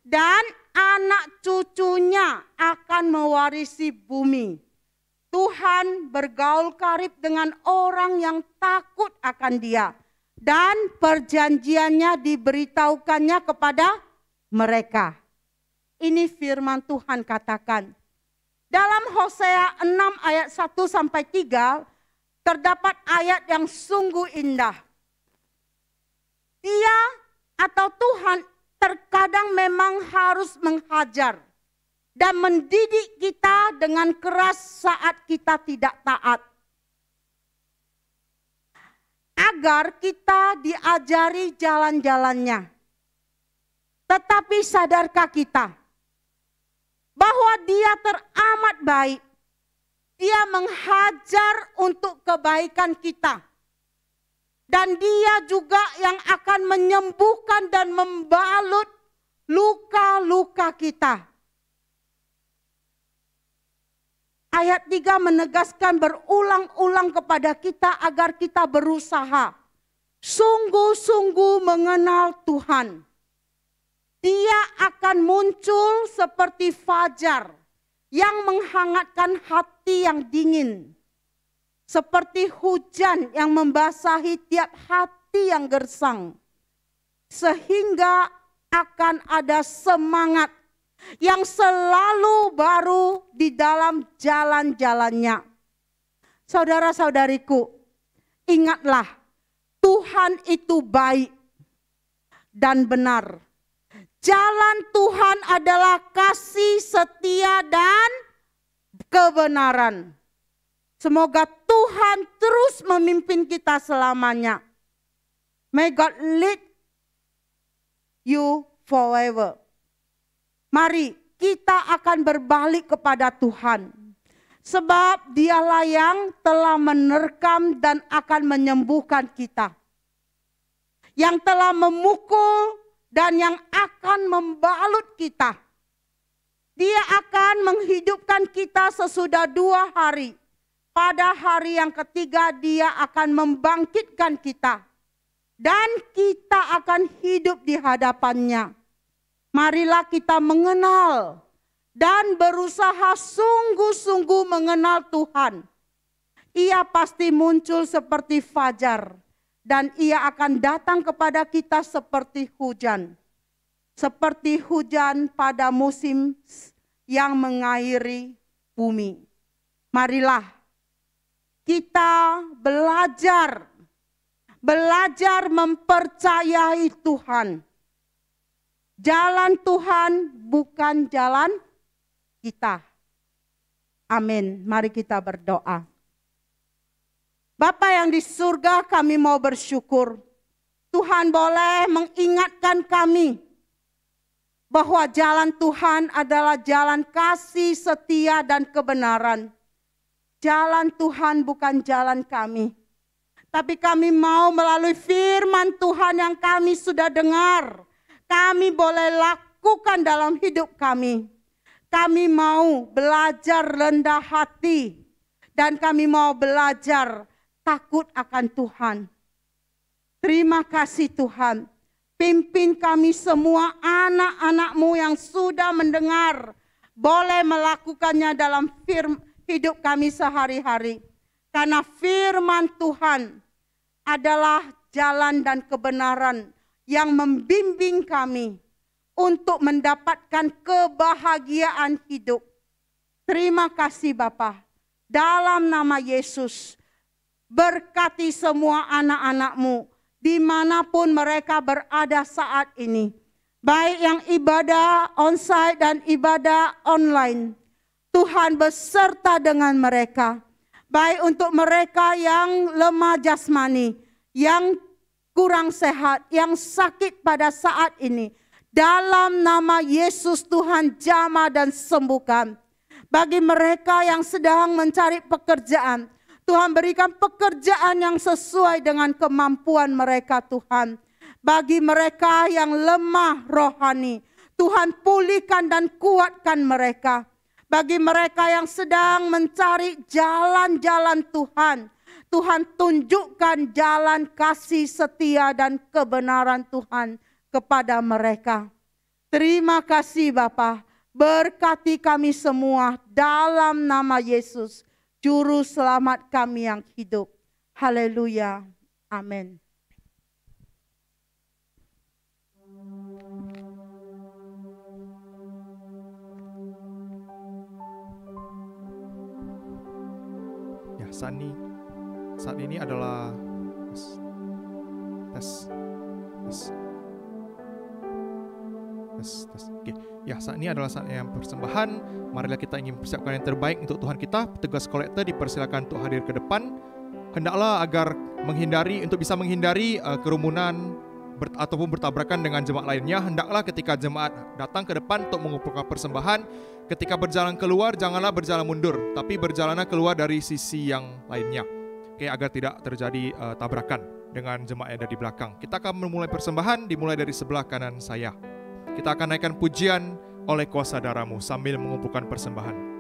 dan anak cucunya akan mewarisi bumi. Tuhan bergaul karib dengan orang yang takut akan Dia. Dan perjanjiannya diberitahukannya kepada mereka. Ini firman Tuhan katakan. Dalam Hosea 6 ayat 1 sampai 3 terdapat ayat yang sungguh indah. Dia atau Tuhan terkadang memang harus menghajar dan mendidik kita dengan keras saat kita tidak taat. Agar kita diajari jalan-jalannya. Tetapi sadarkah kita bahwa Dia teramat baik. Dia menghajar untuk kebaikan kita. Dan Dia juga yang akan menyembuhkan dan membalut luka-luka kita. Ayat 3 menegaskan berulang-ulang kepada kita agar kita berusaha sungguh-sungguh mengenal Tuhan. Dia akan muncul seperti fajar yang menghangatkan hati yang dingin. Seperti hujan yang membasahi tiap hati yang gersang. Sehingga akan ada semangat yang selalu baru di dalam jalan-jalannya. Saudara-saudariku, ingatlah Tuhan itu baik dan benar. Jalan Tuhan adalah kasih, setia, dan kebenaran. Semoga Tuhan terus memimpin kita selamanya. May God lead you forever. Mari kita akan berbalik kepada Tuhan. Sebab Dialah yang telah menerkam dan akan menyembuhkan kita. Yang telah memukul dan yang akan membalut kita. Dia akan menghidupkan kita sesudah 2 hari. Pada hari yang ketiga Dia akan membangkitkan kita. Dan kita akan hidup di hadapannya. Marilah kita mengenal dan berusaha sungguh-sungguh mengenal Tuhan. Ia pasti muncul seperti fajar. Dan Ia akan datang kepada kita seperti hujan. Seperti hujan pada musim yang mengairi bumi. Marilah kita belajar mempercayai Tuhan. Jalan Tuhan bukan jalan kita. Amin. Mari kita berdoa. Bapa yang di surga, kami mau bersyukur. Tuhan boleh mengingatkan kami bahwa jalan Tuhan adalah jalan kasih, setia, dan kebenaran. Jalan Tuhan bukan jalan kami. Tapi kami mau melalui firman Tuhan yang kami sudah dengar. Kami boleh lakukan dalam hidup kami. Kami mau belajar rendah hati. Dan kami mau belajar takut akan Tuhan. Terima kasih Tuhan. Pimpin kami semua anak-anak-Mu yang sudah mendengar, boleh melakukannya dalam hidup kami sehari-hari. Karena firman Tuhan adalah jalan dan kebenaran yang membimbing kami untuk mendapatkan kebahagiaan hidup. Terima kasih Bapa. Dalam nama Yesus, berkati semua anak-anak-Mu dimanapun mereka berada saat ini. Baik yang ibadah onsite dan ibadah online. Tuhan beserta dengan mereka. Baik untuk mereka yang lemah jasmani, yang kurang sehat, yang sakit pada saat ini. Dalam nama Yesus Tuhan jamah dan sembuhkan. Bagi mereka yang sedang mencari pekerjaan, Tuhan berikan pekerjaan yang sesuai dengan kemampuan mereka Tuhan. Bagi mereka yang lemah rohani, Tuhan pulihkan dan kuatkan mereka. Bagi mereka yang sedang mencari jalan-jalan Tuhan, Tuhan tunjukkan jalan kasih setia dan kebenaran Tuhan kepada mereka. Terima kasih Bapa, berkati kami semua dalam nama Yesus, Juru Selamat kami yang hidup. Haleluya. Amin. Ya, saat ini adalah tes. Oke. Ya, saat ini adalah saat yang persembahan. Marilah kita ingin persiapkan yang terbaik untuk Tuhan kita. Petugas kolektor dipersilakan untuk hadir ke depan. Hendaklah agar bisa menghindari kerumunan ataupun bertabrakan dengan jemaat lainnya. Hendaklah ketika jemaat datang ke depan untuk mengumpulkan persembahan, ketika berjalan keluar janganlah berjalan mundur, tapi berjalanlah keluar dari sisi yang lainnya. Oke, agar tidak terjadi tabrakan dengan jemaat yang ada di belakang. Kita akan memulai persembahan dimulai dari sebelah kanan saya. Kita akan naikkan pujian oleh kuasa darah-Mu sambil mengumpulkan persembahan.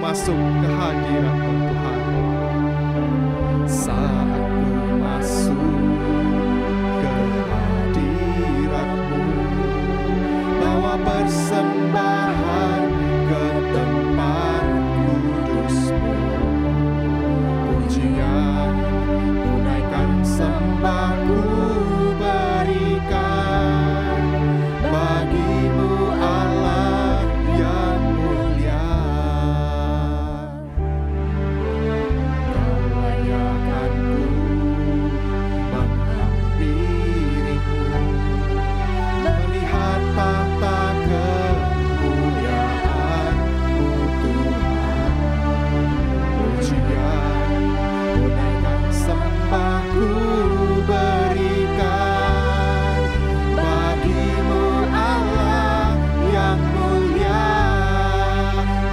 Masuk ke hadirat Tuhan. Saat ku persembahan ke tempat kudus-Mu. Pujian, tunaikan sembahku berikan bagi-Mu Allah yang mulia. Kelayakan-Ku menghampiri-Mu, melihat tahta kemuliaan-Mu Tuhan. Pujian, tunaikan sembahku berikan bagi-Mu Allah yang mulia.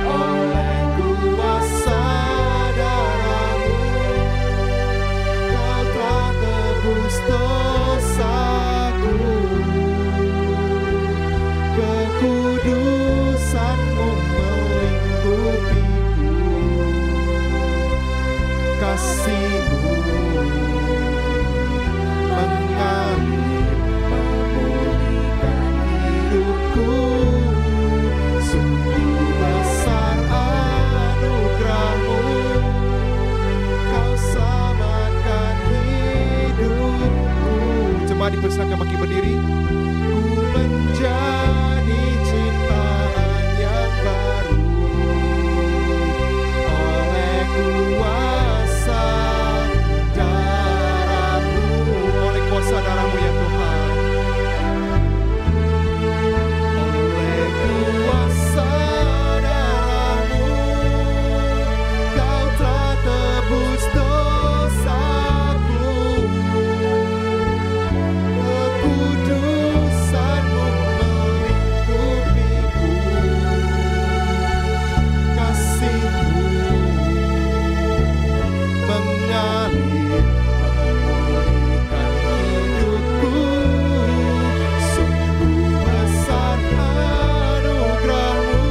Oleh kuasa darah-Mu Kau telah tebus dosaku. Kekudusan-Mu melingkupiku. Kasih-Mu mengalir memulihkan hidupku. Sungguh besar anugerah-Mu, Kau selamatkan hidupku. Jemaat dipersilakan bangkit berdiri. Ku menjadi ciptaan yang baru oleh kuasa darah-Mu, oleh kuasa darah-Mu ya Tuhan. Oleh kuasa darah-Mu Kau telah tebus dosaku. Kekudusan-Mu melingkupiku. Kasih-Mu mengalir memulihkan hidupku. Sungguh besar anugerah-Mu,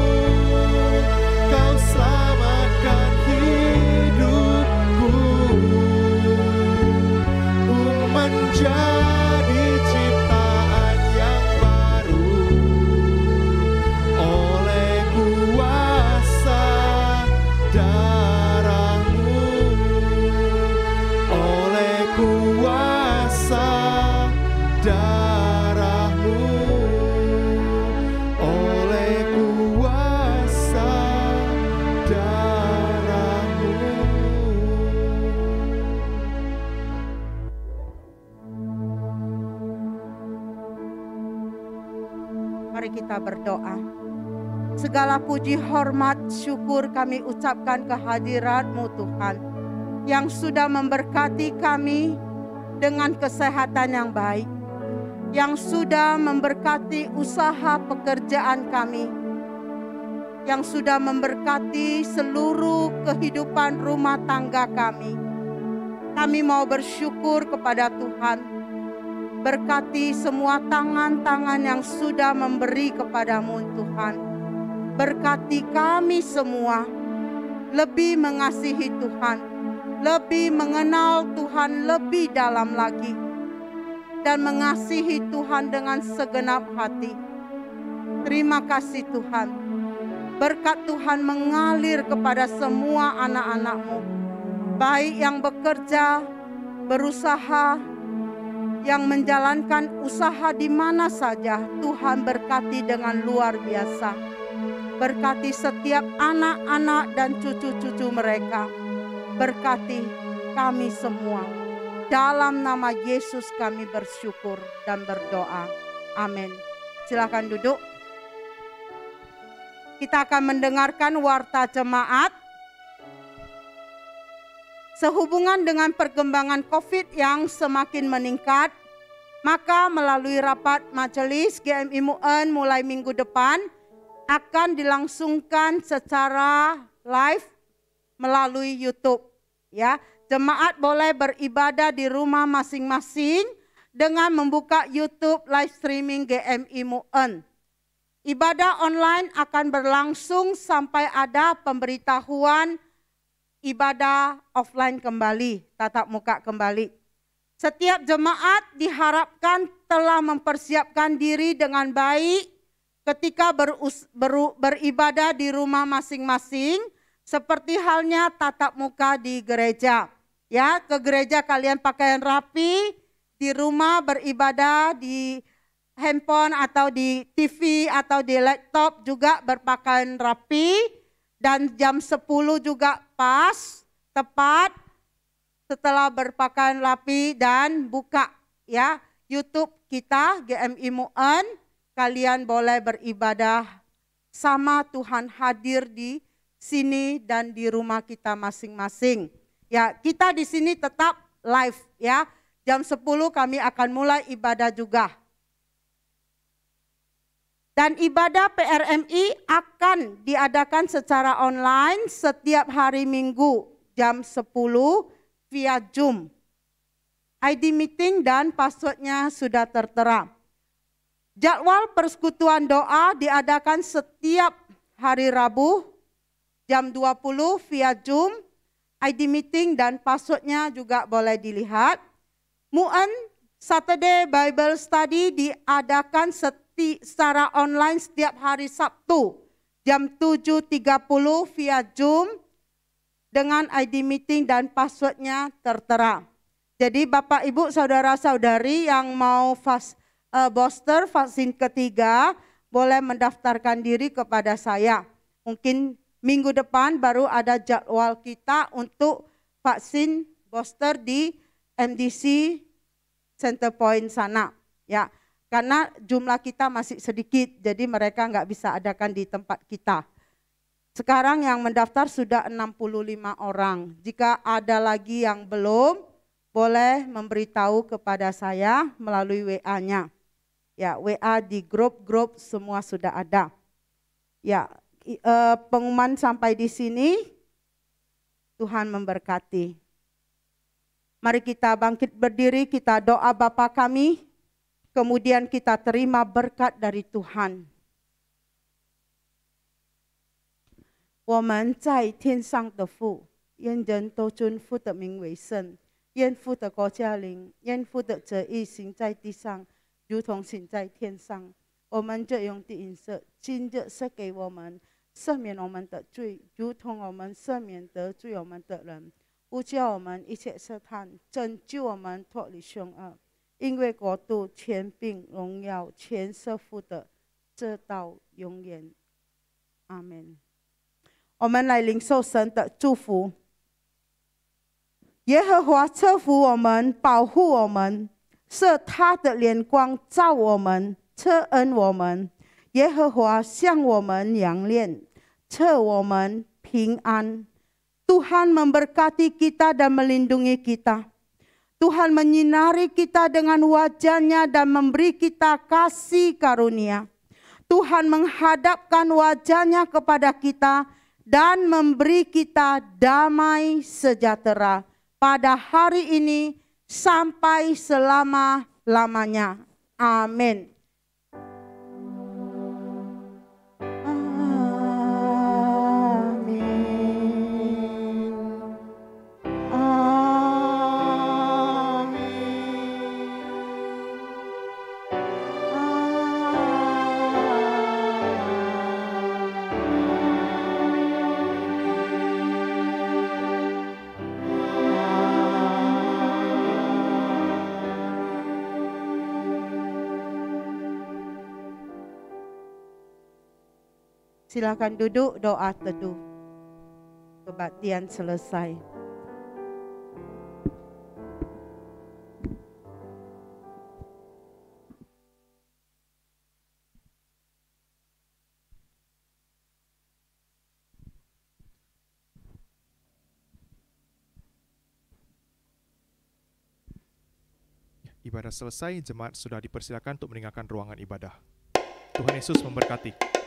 Kau selamatkan hidupku. Ku menjadi ciptaan yang baru oleh kuasa darah-Mu. Oleh kuasa darah-Mu. Oleh kuasa darah-Mu. Mari kita berdoa. Segala puji, hormat, syukur kami ucapkan kehadirat-Mu Tuhan, yang sudah memberkati kami dengan kesehatan yang baik, yang sudah memberkati usaha pekerjaan kami, yang sudah memberkati seluruh kehidupan rumah tangga kami. Kami mau bersyukur kepada Tuhan. Berkati semua tangan-tangan yang sudah memberi kepadamu Tuhan. Berkati kami semua lebih mengasihi Tuhan, lebih mengenal Tuhan lebih dalam lagi, dan mengasihi Tuhan dengan segenap hati. Terima kasih Tuhan. Berkat Tuhan mengalir kepada semua anak-anak-Mu, baik yang bekerja, berusaha, yang menjalankan usaha di mana saja. Tuhan berkati dengan luar biasa. Berkati setiap anak-anak dan cucu-cucu mereka. Berkati kami semua. Dalam nama Yesus kami bersyukur dan berdoa. Amin. Silakan duduk. Kita akan mendengarkan warta jemaat. Sehubungan dengan perkembangan COVID yang semakin meningkat, maka melalui rapat majelis GMI MUN mulai minggu depan akan dilangsungkan secara live melalui YouTube. Ya, jemaat boleh beribadah di rumah masing-masing dengan membuka YouTube live streaming GMI MUN. Ibadah online akan berlangsung sampai ada pemberitahuan ibadah offline kembali, tatap muka kembali. Setiap jemaat diharapkan telah mempersiapkan diri dengan baik ketika beribadah di rumah masing-masing, seperti halnya tatap muka di gereja. Ya, ke gereja kalian pakaian rapi, di rumah beribadah di handphone atau di TV atau di laptop juga berpakaian rapi, dan jam 10 juga pas, tepat setelah berpakaian rapi dan buka ya YouTube kita GMI MUN, kalian boleh beribadah sama Tuhan hadir di sini dan di rumah kita masing-masing. Ya, kita di sini tetap live ya. Jam 10 kami akan mulai ibadah juga. Dan ibadah PRMI akan diadakan secara online setiap hari Minggu jam 10 via Zoom. ID meeting dan passwordnya sudah tertera. Jadwal persekutuan doa diadakan setiap hari Rabu jam 20 via Zoom. ID meeting dan passwordnya juga boleh dilihat. MUN Saturday Bible Study diadakan secara online setiap hari Sabtu jam 7.30 via Zoom dengan ID meeting dan passwordnya tertera. Jadi Bapak Ibu Saudara-saudari yang mau booster vaksin ketiga boleh mendaftarkan diri kepada saya. Mungkin minggu depan baru ada jadwal kita untuk vaksin booster di MDC Center Point sana. Ya, karena jumlah kita masih sedikit, jadi mereka nggak bisa adakan di tempat kita. Sekarang yang mendaftar sudah 65 orang. Jika ada lagi yang belum, boleh memberitahu kepada saya melalui WA-nya. Ya, WA di grup-grup semua sudah ada. Ya, pengumuman sampai di sini. Tuhan memberkati. Mari kita bangkit berdiri, kita doa Bapa kami, kemudian kita terima berkat dari Tuhan. 我们在天上的父，愿人都尊父的名为圣，愿父的国降临，愿父的旨意行在地上，如同行在天上。我们这用的饮食，今日赐给我们，赦免我们的罪，如同我们赦免得罪我们的人。不叫我们一切试探，拯救我们脱离凶恶。因为国度、权柄、荣耀，全是父的，直到永远。阿门。我们来领受神的祝福。耶和华赐福我们，保护我们，使他的脸光照我们，赐恩我们。耶和华向我们扬脸，赐我们平安。Tuhan memberkati kita dan melindungi kita. Tuhan menyinari kita dengan wajah-Nya dan memberi kita kasih karunia. Tuhan menghadapkan wajah-Nya kepada kita dan memberi kita damai sejahtera pada hari ini sampai selama-lamanya. Amin. Silakan duduk, doa teduh. Kebaktian selesai. Ibadah selesai, jemaat sudah dipersilakan untuk meninggalkan ruangan ibadah. Tuhan Yesus memberkati.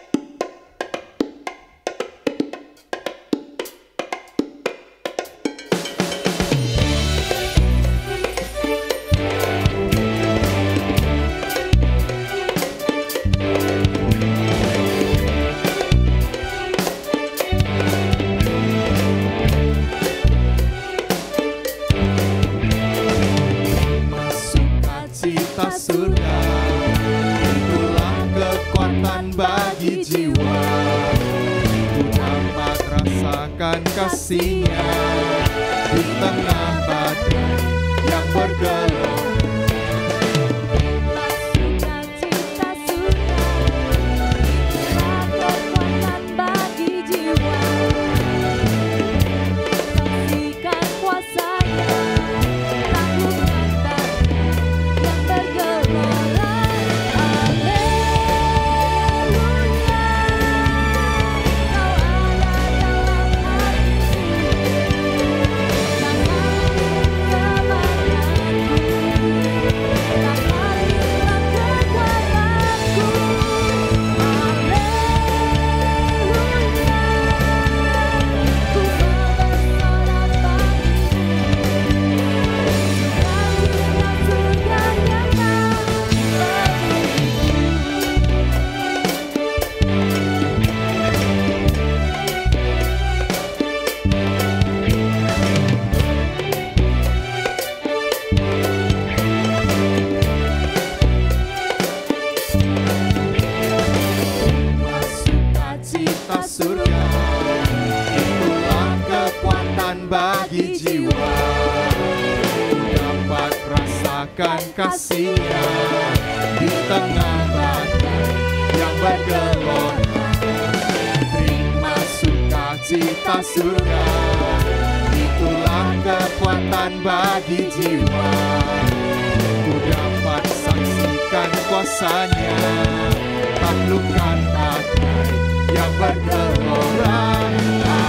Surga, itulah kekuatan baru. rasakan kasih-Nya di tengah badai yang bergelora. Surga, itulah kekuatan bagi jiwa. Ku dapat rasakan kasih-Nya di tengah badai yang bergelora. Terima sukacita surga, itulah kekuatan bagi jiwa. Ku dapat saksikan kuasa-Nya, taklukkan badai yang bergelora.